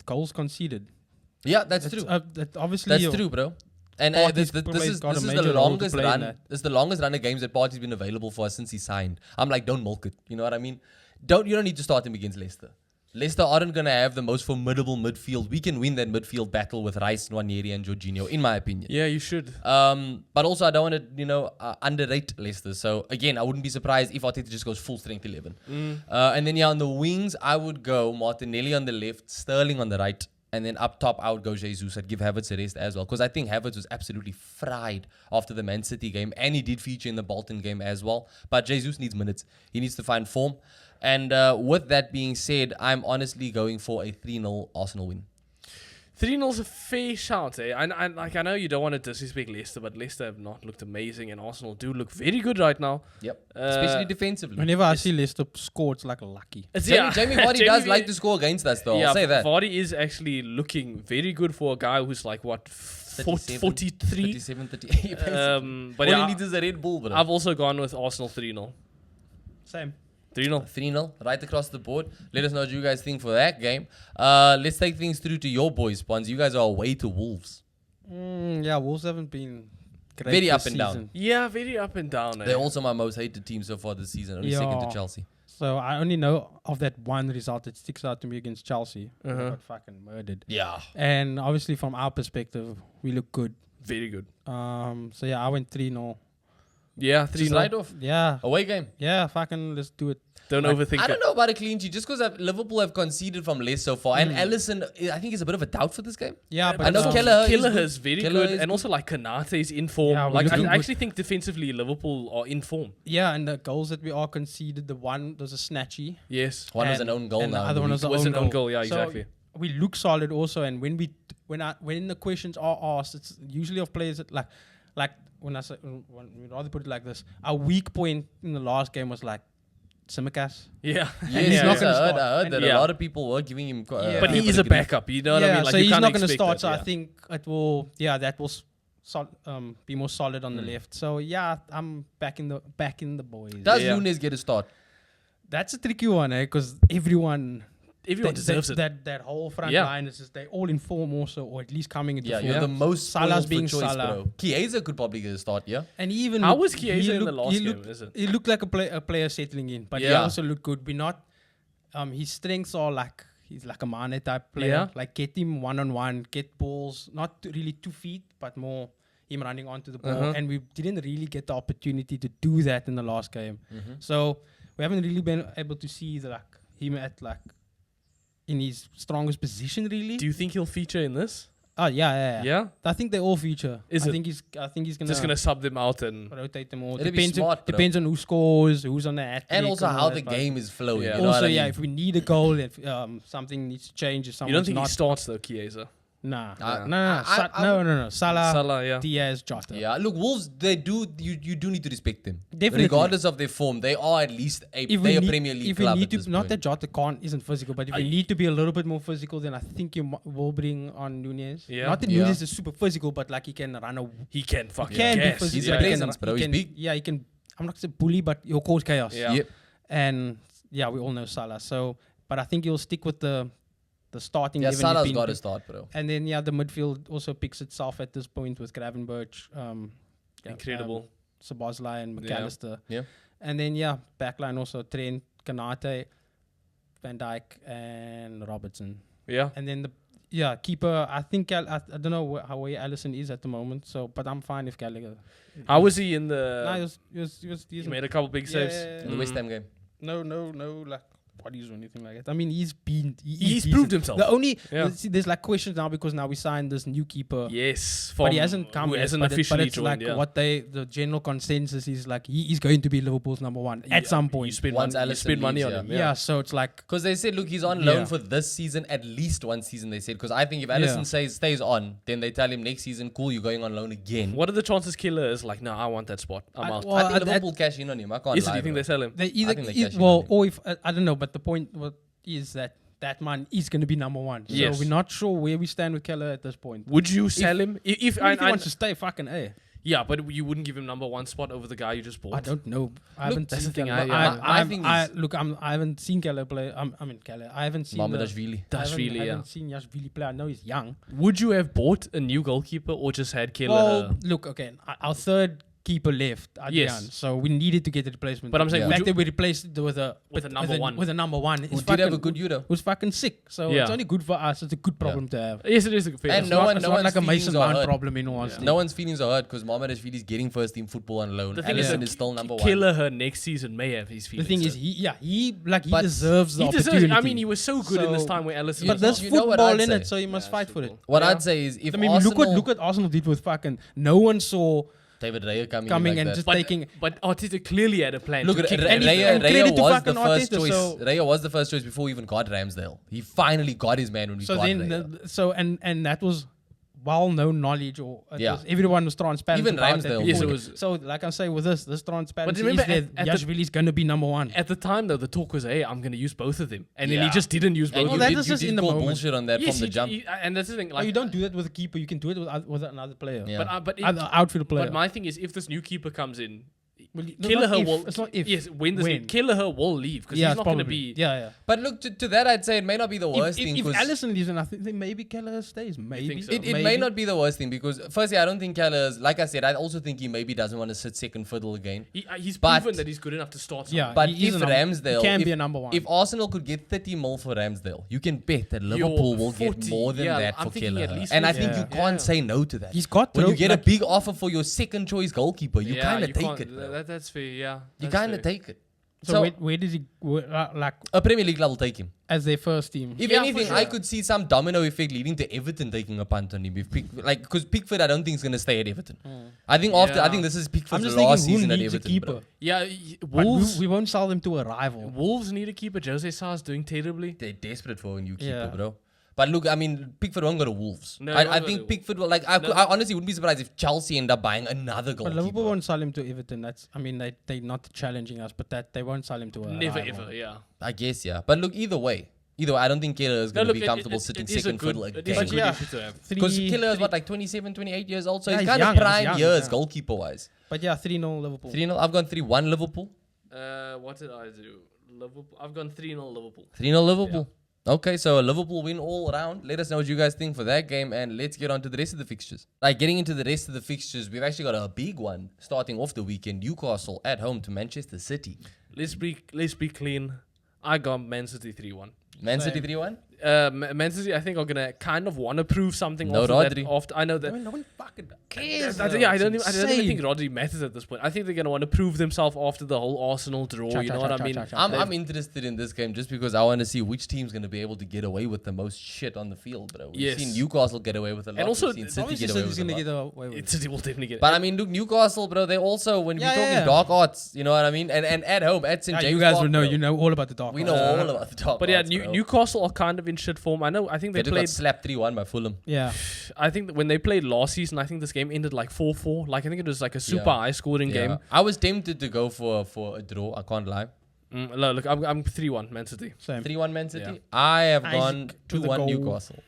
goals conceded. Yeah, that's true. Obviously, that's true, bro. And this is the longest run. This is the longest run of games that Partey's been available for us since he signed. I'm like, don't milk it. You know what I mean? You don't need to start him against Leicester. Leicester aren't going to have the most formidable midfield. We can win that midfield battle with Rice, Nwaneri, and Jorginho, in my opinion. Yeah, you should. But also, I don't want to, underrate Leicester. So, again, I wouldn't be surprised if Arteta just goes full strength 11. And then, on the wings, I would go Martinelli on the left, Sterling on the right. And then up top, I would go Jesus. I'd give Havertz a rest as well, because I think Havertz was absolutely fried after the Man City game. And he did feature in the Bolton game as well. But Jesus needs minutes. He needs to find form. And with that being said, I'm honestly going for a 3-0 Arsenal win. 3-0's a fair shout, eh? I know you don't want to disrespect Leicester, but Leicester have not looked amazing, and Arsenal do look very good right now. Yep. Especially defensively. Whenever I see Leicester score, it's like lucky. Jamie Vardy does like to score against us, though. I'll say that. Vardy is actually looking very good for a guy who's like, 43? 37, 38. But all he needs is a Red Bull, bro. I've also gone with Arsenal 3-0. Same. 3-0. Right across the board. Let us know what you guys think for that game. Let's take things through to your boys, Spons. You guys are away to Wolves. Wolves haven't been great very up this and down. season. Yeah, very up and down. They're also my most hated team so far this season. Only second to Chelsea. So I only know of that one result that sticks out to me against Chelsea. We got fucking murdered. Yeah. And obviously from our perspective, we look good. Very good. I went 3-0. Yeah, 3-0. Right off. Yeah. Away game. Yeah, let's do it. Don't overthink it. I don't know about a clean sheet, just because Liverpool have conceded from less so far. And Alisson, I think, is a bit of a doubt for this game. Yeah, but I know Kelleher is very good. And also, Kanate is in form. Yeah, I actually think defensively, Liverpool are in form. Yeah, and the goals that we are conceded, the one was a snatchy. Yes. One was an own goal now. The other one was an own goal. Yeah, exactly. So we look solid also. And when the questions are asked, it's usually of players that we'd rather put it like this. Our weak point in the last game was like Simicast. Yeah. Yes, not gonna I start. heard that Yeah. a lot of people were giving him. But he is a backup. You know what I mean? Like, so you he's can't not going to expect start. that, So I yeah. think it will. Yeah, that will be more solid on the left. So yeah, I'm back in the boys. Does Nunes get a start? That's a tricky one, because everyone deserves it. That whole front line is just they all in form also, or at least coming into form. You're the most Salah's spoiled being for choice, Salah. bro. Chiesa could probably get a start, yeah. And even How was Chiesa in the last game? He looked like a player settling in, but he also looked good. We're not. His strengths are like he's like a Mane type player. Yeah. Like get him 1-on-1, get balls, not really 2 feet, but more him running onto the ball. And we didn't really get the opportunity to do that in the last game. So we haven't really been able to see him at in his strongest position, really. Do you think he'll feature in this? Oh yeah. Yeah? I think they all feature. I think he's gonna Just gonna sub them out and rotate them all. It'll be smart, depends on who scores, who's on the hat And trick also all how that, the but game is flowing. Yeah. You know also, what I mean? if we need a goal, if something needs to change, if you someone's don't think not he starts though, Chiesa? Nah. I- No. Salah, yeah. Diaz, Jota. Yeah, look, Wolves, they do. You do need to respect them, Definitely. regardless of their form. They are at least a Premier League if we club need at to, this not point. that Jota isn't physical, but if we need to be a little bit more physical, then I think you will bring on Nunes. Yeah. Not that Yeah. Nunes is super physical, but he can run a. He can fucking Can be guess. physical. He's a but he presence, bro. he He's can, big. Yeah, he can. I'm not gonna say bully, but he'll cause chaos. Yeah. Yep. And yeah, we all know Salah. So, but I think he'll stick with the starting. Yeah, 11 Salah's he's been got to picked. start, bro. And then the midfield also picks itself at this point with Gravenberch, Incredible. Szoboszlai and McAllister. Yeah. And then backline also Trent, Kanate, Van Dijk, and Robertson. Yeah. And then keeper. I think I don't know where Alisson is at the moment. So, but I'm fine if Gallagher. How was he in the? No, he was He made a couple big saves. In the West Ham game. No, like bodies or anything like that. I mean, he's been. He's proved himself. The only Yeah. there's questions now because now we signed this new keeper. Yes, But he hasn't come Who yet, hasn't but officially it's joined? what the general consensus is he is going to be Liverpool's number one at some point. You spend Once money, Alisson money leaves, on him. Yeah, so it's like Because they said, look, he's on loan for this season, at least one season, they said. Because I think if Alisson stays on, then they tell him next season, cool, you're going on loan again. What are the chances Killer is like? No, I want that spot. I'm out. well, I think that- Liverpool cash in on him. I can't Yes, lie. do you think bro. they sell him? they I think they cash in well, on him. or if I don't know, but the point is that man is going to be number one. Yes. So we're not sure where we stand with Keller at this point. Would you sell him? If If he wants to stay, fucking A. yeah, but you wouldn't give him number one spot over the guy you just bought. I don't know. I haven't that's seen the thing, Keller. I think I haven't seen Keller play. I mean Keller. I haven't seen Mamardashvili. Dashvili, I yeah. haven't seen Yashvili play. I know he's young. Would you have bought a new goalkeeper or just had Killer? Well, look, okay. Our third keeper left, Adrian. Yes. So we needed to get a replacement. But I'm saying, the would fact you- that we replaced it with a number one. with a number one. Who did have a good Euro. Was fucking sick. So Yeah. it's only good for us. It's a good problem to have. Yes, it is a good And It's no not, one- it's no not one's like a Mason feelings are Mount hurt. problem in all honesty. No one's feelings are hurt because Mamardashvili is getting first team football on loan. The thing is, Alisson that is still number one. Killer her next season may have his The feelings. thing is, hurt. he But deserves the he deserves. opportunity. I mean, he was so good in this So- time where Alisson. But was there's You know what football I'd in say? it, so you must fight for it. What Yeah. I'd say is if I mean, Arsenal, look what Arsenal did with fucking. No one saw David Raya coming coming like and that. just but, taking. but Arteta clearly had a plan. Look, to kick and he- Raya and credit was to the fucking first Arteta, choice. so- Raya was the first choice before we even got Ramsdale. He finally got his man when we So got then, Raya. and that was well-known knowledge, or Yeah. everyone was transparent. Even about that Ramsdale. before Yes, it the- was- So, like I say, with this transparency, remember is that at the- Yashvili's going to be number one. At the time, though, the talk was, "Hey, I'm going to use both of them," and then he Yeah. just didn't use both. And of you that them. did, is you just did in the call moment. bullshit on that Yes, from the he- jump. and that's the thing. No, Like, you don't do that with a keeper. You can do it with another player. Yeah. but Other outfield player. But my thing is, if this new keeper comes in, No, Kelleher not if, will. It's not if. Yes, when When. Kelleher will leave because Yeah, he's it's not going to probably. be. Yeah. But look, to that I'd say it may not be the worst thing. If 'cause Alisson leaves, then I think maybe Keller stays. Maybe. think so? it may Maybe. not be the worst thing because, firstly, I don't think Keller's, like I said, I also think he maybe doesn't want to sit second fiddle again. He's But- proven that he's good enough to start. Yeah. But he is if a number- Ramsdale, he can if, be a number one. if Arsenal could get 30 mil for Ramsdale, you can bet that Liverpool will 40, get more than yeah, that I'm for thinking at Kelleher. least And I 40. think you Yeah. can't say no to that. He's got when you throw- get like- a big offer for your second choice goalkeeper, you kind of take can't- it. Bro. That's fair. Yeah, You that's kind of fair. take it. So where does he like a Premier League club will take him. as their first team? If Yeah, for anything, sure. I could see some domino effect leading to Everton taking a punt on him. Because Pickford, I don't think is going to stay at Everton. I think I think this is I'm Pickford's just last thinking, who season at needs a Everton. keeper? Bro. Yeah, But Wolves. we won't sell them to a rival. Wolves need a keeper. Jose Sa's doing terribly. They're desperate for a new keeper, Yeah. bro. But look, I mean, Pickford won't go to Wolves. No, I think Pickford will, like, I honestly wouldn't be surprised if Chelsea end up buying another goalkeeper. But Liverpool won't sell him to Everton. They're not challenging us, but that they won't sell him to a Never rival. ever, yeah. I guess, yeah. But look, either way, I don't think Keller is going to be comfortable sitting second fiddle again. But yeah, because Keller is 27, 28 years old, so Yeah, he's he's kind of young, prime years goalkeeper-wise. But yeah, 3-0 Liverpool. 3-0. I've gone 3-1 Liverpool. What did I do? Liverpool. I've gone 3-0 Liverpool. 3-0 Liverpool. Yeah. Okay, so a Liverpool win all around. Let us know what you guys think for that game, and let's get on to the rest of the fixtures. Like, getting into the rest of the fixtures, we've actually got a big one starting off the weekend. Newcastle at home to Manchester City. Let's be clean. I got Man City 3-1. Man City 3-1? Man City, I think, are gonna kind of want to prove something. No Rodri. I know that. No one fucking cares. I don't even think Rodri matters at this point. I think they're gonna want to prove themselves after the whole Arsenal draw. You know what I mean? I'm interested in this game just because I want to see which team's gonna be able to get away with the most shit on the field, bro. We've seen Newcastle get away with a lot. And also, we've seen City get away with a lot. City will definitely get. But I mean, look, Newcastle, bro. They also, when we're talking dark arts, you know what I mean, and at home at St James. You guys Park, will know. You know all about the dark. We know all about the dark. But yeah, Newcastle are kind of in shit form. I think they played got slapped 3-1 by Fulham. Yeah. I think that when they played last season, I think this game ended like 4-4. Like, I think it was like a super high scoring game. I was tempted to go for a draw. I can't lie. Look, I'm 3-1 Man City. Same. 3-1 Man City. Yeah. I have gone 2-1 Newcastle.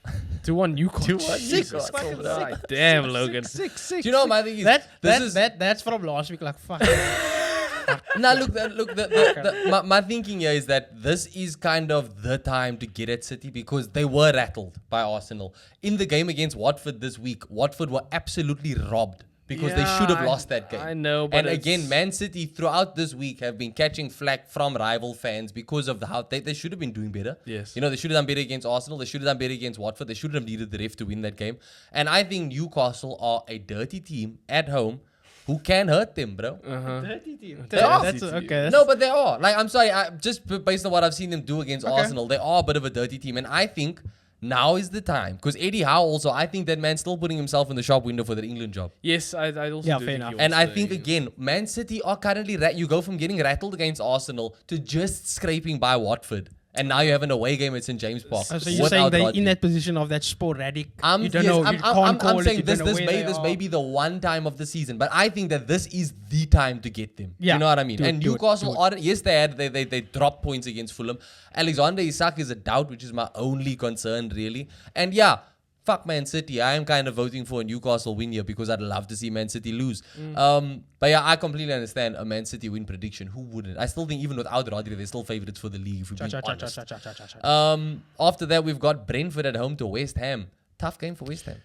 2-1 Newcastle. 2-1 Newcastle. Damn, Logan. 6. Do you know my thing is that's from last week. Like fuck. Now look, my thinking here is that this is kind of the time to get at City because they were rattled by Arsenal. In the game against Watford this week, Watford were absolutely robbed because they should have lost that game. I know, but and again, Man City throughout this week have been catching flack from rival fans because of how they should have been doing better. Yes. You know, they should have done better against Arsenal. They should have done better against Watford. They should have needed the ref to win that game. And I think Newcastle are a dirty team at home who can hurt them, bro. Dirty team. They are. Okay. No, but they are. Like, I'm sorry, just based on what I've seen them do against Arsenal, they are a bit of a dirty team. And I think now is the time. Because Eddie Howe also, I think that man's still putting himself in the shop window for that England job. Yes, I also do fair enough. And I think, again, Man City are currently, you go from getting rattled against Arsenal to just scraping by Watford. And now you have an away game at St James Park. So you're saying they're in that position of that sporadic. You don't know. You can't call I'm saying it. This may be the one time of the season, but I think that this is the time to get them. Yeah. You know what I mean? And Newcastle are, yes, they dropped points against Fulham. Alexander Isak is a doubt, which is my only concern really. And yeah, fuck Man City. I am kind of voting for a Newcastle win here because I'd love to see Man City lose. But yeah, I completely understand a Man City win prediction. Who wouldn't? I still think even without Rodri, they're still favourites for the league, if we're being honest. After that, we've got Brentford at home to West Ham. Tough game for West Ham.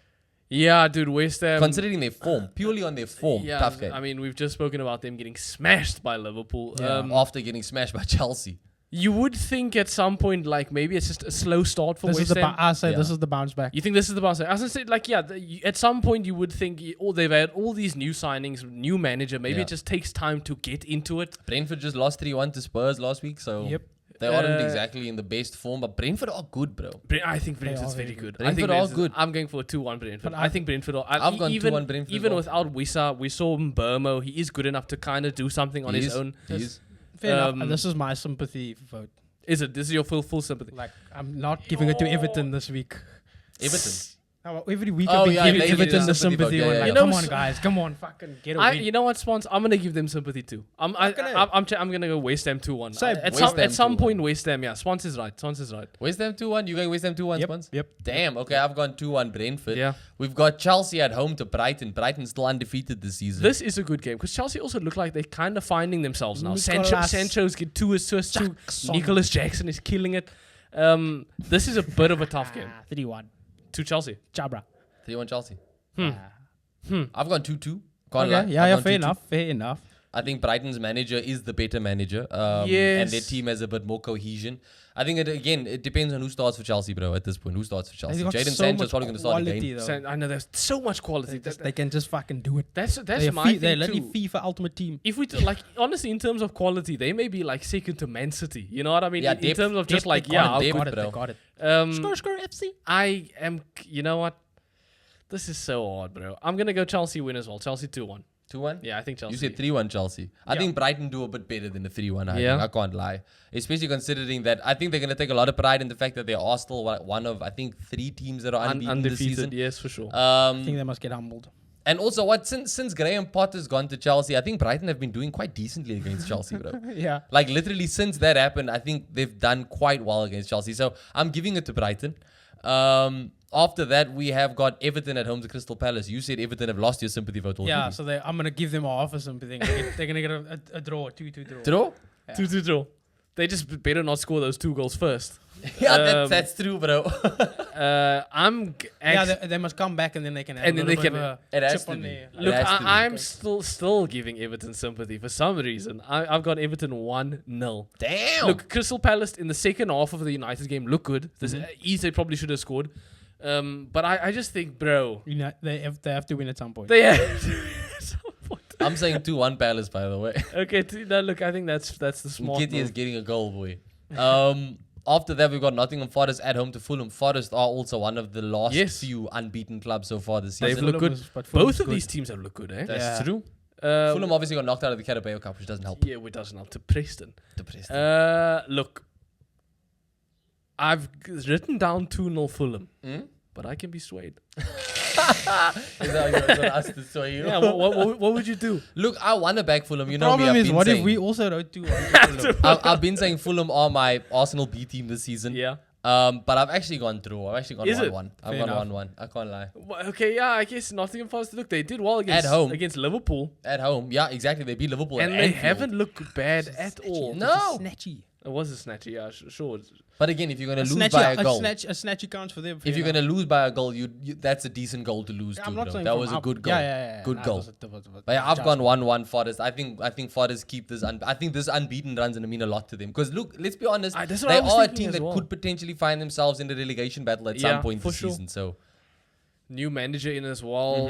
Yeah, dude, West Ham. Considering their form, purely on their form, tough game. I mean, we've just spoken about them getting smashed by Liverpool. After getting smashed by Chelsea. You would think at some point, like, maybe it's just a slow start for West Ham. This is the bounce back. You think this is the bounce back? As I said, like, at some point you would think, they've had all these new signings, new manager. Maybe it just takes time to get into it. Brentford just lost 3-1 to Spurs last week, so they aren't exactly in the best form. But Brentford are good, bro. I think Brentford's very good. Brentford are good. I'm going for a 2-1 Brentford. I think Brentford are... I've gone 2-1 Brentford. Even without Wissa, we saw Mbermo. He is good enough to kind of do something on his own. He is. Fair enough. And this is my sympathy vote. Is it? This is your full sympathy? Like, I'm not giving it to Everton this week. Everton? Every week I've been giving Everton the sympathy. Come on, guys. Come on, fucking get away. You know what, Spons? I'm going to give them sympathy too. I'm going to go West Ham 2-1. At some point, West Ham, Spons is right. West Ham 2-1? You going West Ham 2-1, Spons? Yep. Damn, okay, I've gone 2-1 Brentford. Yeah. We've got Chelsea at home to Brighton. Brighton's still undefeated this season. This is a good game because Chelsea also look like they're kind of finding themselves now. Sancho's get 2 assists. Nicholas Jackson is killing it. This is a bit of a tough game. 3-1. To Chelsea. Chabra. 3-1 Chelsea. I've gone 2-2. Fair enough. I think Brighton's manager is the better manager. Yes. And their team has a bit more cohesion. I think, it depends on who starts for Chelsea, bro, at this point. Who starts for Chelsea? Jadon Sancho's probably going to start again. I know, there's so much quality. They can just fucking do it. That's my thing they're too. FIFA Ultimate Team. If we honestly, in terms of quality, they may be like second to Man City. You know what I mean? Yeah, in terms of just like, they got it. Score FC. I am, you know what? This is so hard, bro. I'm going to go Chelsea win as well. Chelsea 2-1. 2-1? Yeah, I think Chelsea. You said 3-1 Chelsea. I think Brighton do a bit better than the 3-1. I can't lie. Especially considering that I think they're going to take a lot of pride in the fact that they are still one of, I think, 3 teams that are unbeaten this season. Yes, for sure. I think they must get humbled. And also, since Graham Potter's gone to Chelsea, I think Brighton have been doing quite decently against Chelsea, bro. Yeah. Like, literally, since that happened, I think they've done quite well against Chelsea. So, I'm giving it to Brighton. After that, we have got Everton at home to Crystal Palace. You said Everton have lost your sympathy vote already. Yeah, so I'm going to give them half or something. They're going to get a draw, 2-2 draw. Draw? Yeah. 2-2 draw. They just better not score those 2 goals first. Yeah, that's true, bro. They must come back and then they can have a chip on there. Look, I'm still giving Everton sympathy for some reason. I've got Everton 1-0. Damn. Look, Crystal Palace in the second half of the United game look good. They probably should have scored. But I just think, bro, they have to win at some point. They have to win at some point. I'm saying 2-1 Palace, by the way. Okay, look, I think that's the smart Kitty is getting a goal, boy. After that, we've got Nottingham Forest at home to Fulham. Forest are also one of the last few unbeaten clubs so far this season. They've looked good. Both of these teams have looked good, eh? That's true. Fulham obviously got knocked out of the Carabao Cup, which doesn't help. Yeah, it doesn't help. To Preston. Look, I've written down 2-0 Fulham, but I can be swayed. Is that how you're going to ask to sway you? Yeah, what would you do? Look, I want to back Fulham. You the know me. Problem is, what if we also wrote 2-1? I've been saying Fulham are my Arsenal B team this season. Yeah. But I've actually gone through. I've actually gone 1-1. I've gone 1-1. I can't lie. Okay, yeah, I guess Nottingham Forest. Look, they did well against Liverpool. At home, yeah, exactly. They beat Liverpool, and they haven't looked bad at all. No, snatchy. It was a snatchy, yeah, sure. But again, if you're going to lose by a goal, a snatchy counts for them. If you're going to lose by a goal, that's a decent goal to lose to. That was a good goal. Good goal. But yeah, I've gone 1-1 Forest. I think Forest keep this. I think this unbeaten run's going to mean a lot to them. Because look, let's be honest, they are a team that could potentially find themselves in the relegation battle at some point this season. So, new manager in as well.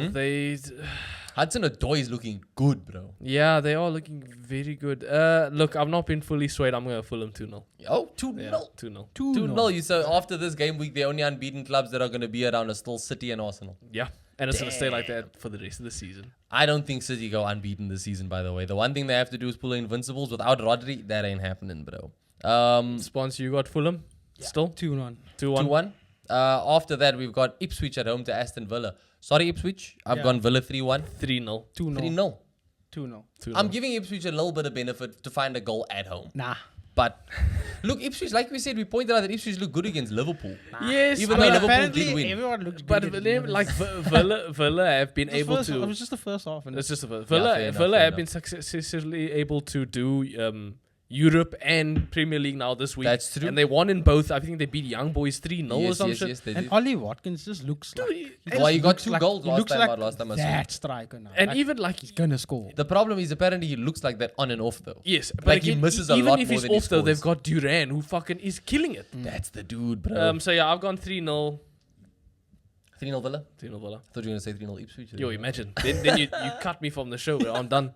Hudson-Odoi is looking good, bro. Yeah, they are looking very good. Look, I've not been fully swayed. I'm going to Fulham 2-0. Oh, 2-0? Yeah, 2-0. 2-0. So after this game week, the only unbeaten clubs that are going to be around are still City and Arsenal. Yeah, and it's going to stay like that for the rest of the season. I don't think City go unbeaten this season, by the way. The one thing they have to do is pull Invincibles. Without Rodri, that ain't happening, bro. Sponsor, you got Fulham? Yeah. Still? 2-1. 2-1. After that, we've got Ipswich at home to Aston Villa. Sorry, Ipswich. I've gone Villa 3-1. 3-0. 3-0. 2-0. I'm giving Ipswich a little bit of benefit to find a goal at home. Nah. But look, Ipswich, like we said, we pointed out that Ipswich looked good against Liverpool. Nah. Yes, even though Liverpool did win. Everyone looks good. But like Villa have been able to. It was just the first half. It's just the first. Villa have been successfully able to do Europe and Premier League now this week. That's true. And they won in both. I think they beat Young Boys 3-0 or something. Yes, and Ollie Watkins just looks like... he got 2 goals last time. That striker now. And even like... He's going to score. The problem is apparently he looks like that on and off though. Yes. But like he misses a lot more than he scores. Even if he's off though, they've got Duran who fucking is killing it. That's the dude, bro. So yeah, I've gone 3-0. 3-0 Villa? 3-0 Villa. I thought you were going to say 3-0 Ipswich. Yo, imagine. then you cut me from the show. I'm done.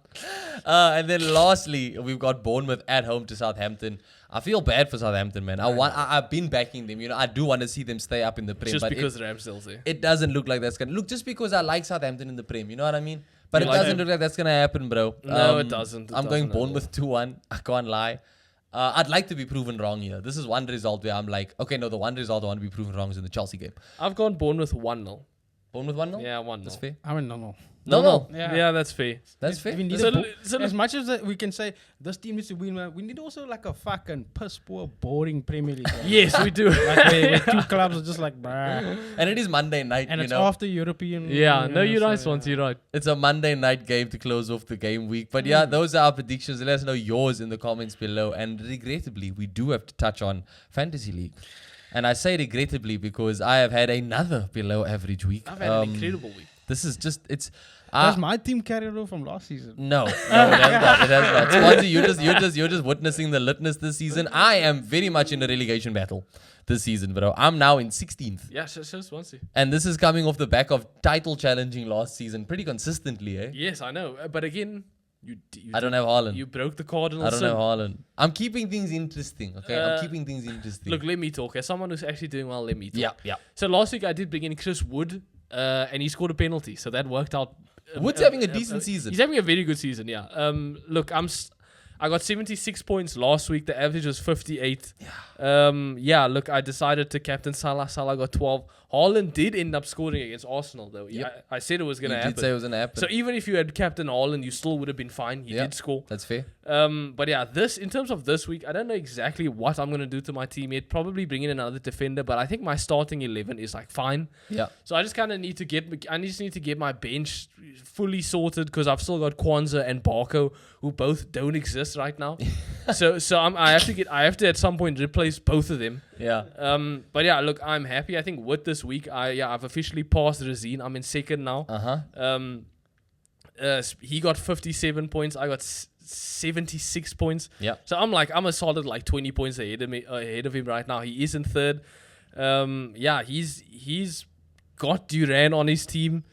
And then lastly, we've got Bournemouth at home to Southampton. I feel bad for Southampton, man. I've been backing them. You know, I do want to see them stay up in the Prem. Just because Ramsdale's there. It doesn't look like that's going to... Look, just because I like Southampton in the Prem. You know what I mean? But it doesn't look like that's going to happen, bro. No, it doesn't. I'm going Bournemouth 2-1. I can't lie. I'd like to be proven wrong here. This is one result where I'm like, okay, no, the one result I want to be proven wrong is in the Chelsea game. I've gone Bournemouth 1-0. Bournemouth 1-0? Yeah, 1-0. That's fair. I mean, no. No. Yeah, that's fair. That's fair. As much as we can say this team needs to win, we need also like a fucking piss poor, boring Premier League. Yes, we do. Like where 2 clubs are just like, bruh. And it is Monday night, and it's after European. Yeah, no, you're right, Swansea, you're right. It's a Monday night game to close off the game week. But yeah, those are our predictions. Let us know yours in the comments below. And regrettably, we do have to touch on Fantasy League. And I say regrettably because I have had another below average week. I've had an incredible week. This is just, it's... Does my team carry over from last season? No, it has not. Swansea, you're just witnessing the litness this season. I am very much in a relegation battle this season, bro. I'm now in 16th. Yeah, so Swansea. And this is coming off the back of title challenging last season pretty consistently, eh? Yes, I know. But again... I don't have Haaland. You broke the cardinal I don't have Haaland. I'm keeping things interesting, okay? I'm keeping things interesting. Look, let me talk. As someone who's actually doing well, let me talk. Yeah. So last week I did bring in Chris Wood, and he scored a penalty. So that worked out Wood's having a decent season. He's having a very good season, yeah. Look, I got 76 points last week. The average was 58. Yeah, look, I decided to captain Salah. Salah got 12. Haaland did end up scoring against Arsenal, though. Yep. I said it was going to happen. You did say it was going to happen. So even if you had captain Haaland, you still would have been fine. He did score. That's fair. But yeah, in terms of this week, I don't know exactly what I'm going to do to my team yet. Probably bring in another defender, but I think my starting 11 is like fine. Yeah. So I just kind of need to get my bench fully sorted because I've still got Kwanzaa and Barco, who both don't exist right now. so I have to at some point replace both of them. Yeah. But yeah, look, I'm happy. I think with this week, I've officially passed Razine. I'm in second now. He got 57 points. I got 76 points. Yeah. So I'm a solid like 20 points ahead of him right now. He is in third. He's got Duran on his team.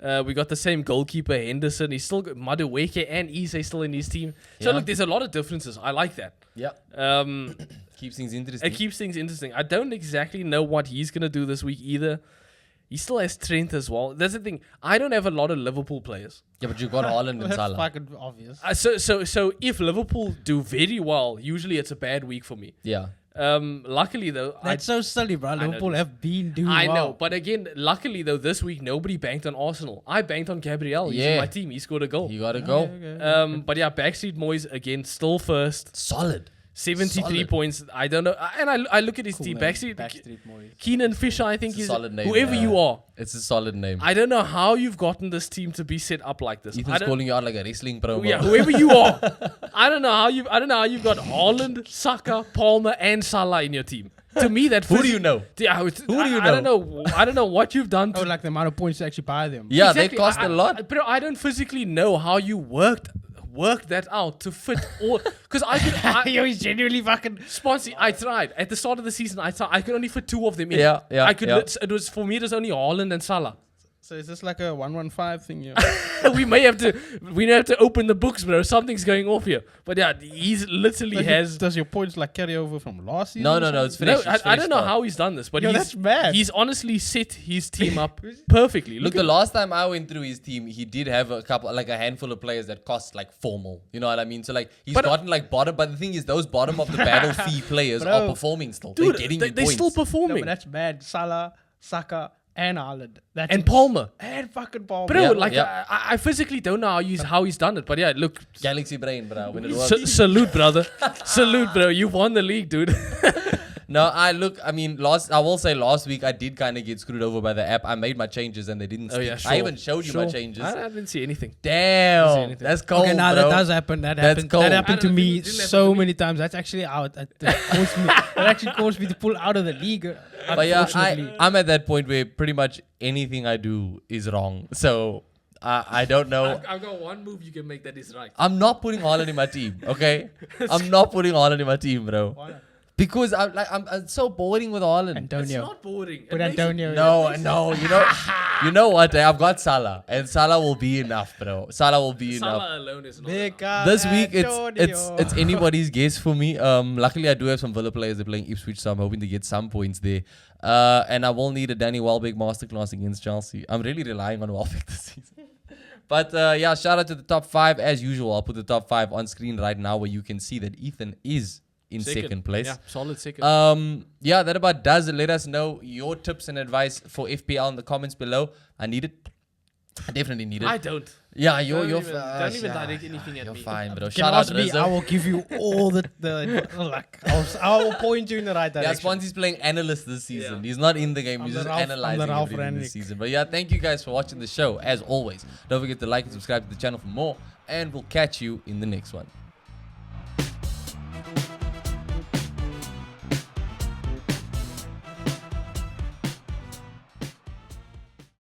We got the same goalkeeper, Henderson. He's still got Madueke and Ise still in his team. So look, there's a lot of differences. I like that. Yeah. Keeps things interesting. It keeps things interesting. I don't exactly know what he's going to do this week either. He still has Trent as well. That's the thing. I don't have a lot of Liverpool players. Yeah, but you got Haaland and Salah. That's fucking obvious. So if Liverpool do very well, usually it's a bad week for me. Yeah. Luckily though, that's so silly, bro. Liverpool have been doing I well. know, but again, luckily though, this week nobody banked on Arsenal. I banked on Gabriel. He's in my team. He scored a goal. You gotta go. Okay. But yeah, Backstreet Moyes again, still first. Solid. 73 points. I don't know. And I look at his team. Backstreet Moyes. Keenan Fisher, I think, is solid name. Whoever you are. It's a solid name. I don't know how you've gotten this team to be set up like this. Ethan's calling you out like a wrestling promo. Yeah, whoever you are. I don't know how you've got Haaland, Saka, Palmer, and Salah in your team. To me, that who do you know? Yeah, who do you know? I don't know what you've done. Like the amount of points to actually buy them. Yeah, exactly. They cost a lot. But I don't physically know how you worked that out to fit all. Because he's genuinely fucking Sponsy. I tried at the start of the season. I could only fit 2 of them in. Yeah. It was for me. It was only Haaland and Salah. So is this like a 115 thing? Yeah. we may have to open the books, bro. Something's going off here. But yeah, he's literally Does your points like carry over from last season? No, it's fresh. I don't know how he's done this, but that's mad. He's honestly set his team up perfectly. Look, the last time I went through his team, he did have a handful of players that cost like 4 mil. You know what I mean? So like he's gotten like bottom, but the thing is, those bottom of the battle fee players are performing still. Dude, they're getting they're points. still performing. No, but that's bad. Salah, Saka, and Haaland. And Palmer. And fucking Palmer. Bro, I physically don't know how he's done it. But yeah, look. Galaxy brain, bro. When it works. Salute, brother. Salute, bro. You won the league, dude. No, I will say last week I did kind of get screwed over by the app. I made my changes and they didn't stick. Yeah, sure. I even showed you my changes. I didn't see anything. Damn. That's cold, okay, now bro. that does happen. That happened to me so many times. That's actually out. That actually caused me to pull out of the league. But yeah, I'm at that point where pretty much anything I do is wrong. So I don't know. I've got one move you can make that is right. I'm not putting Haaland in my team, okay? I'm not putting Haaland in my team, bro. Why not? Because I'm so boring with Haaland. Antonio. It's not boring. But Antonio. No. You know what? I've got Salah, and Salah will be enough, bro. Salah will be enough. Salah alone is not enough. This week it's anybody's guess for me. Luckily I do have some Villa players that are playing Ipswich, so I'm hoping to get some points there. And I will need a Danny Welbeck masterclass against Chelsea. I'm really relying on Welbeck this season. But yeah, shout out to the top 5 as usual. I'll put the top 5 on screen right now, where you can see that Ethan is in second place. Yeah, solid second. Yeah, that about does it. Let us know your tips and advice for FPL in the comments below. I need it. I definitely need it. I don't. Yeah, don't even direct anything at you're me. fine, bro. Can Shout out ask me, I will give you all the like. I will point you in the right direction. Yeah, Sponsy's playing analyst this season. He's not in the game. He's just analyzing everything this season. But yeah, thank you guys for watching the show. As always, don't forget to like and subscribe to the channel for more. And we'll catch you in the next one.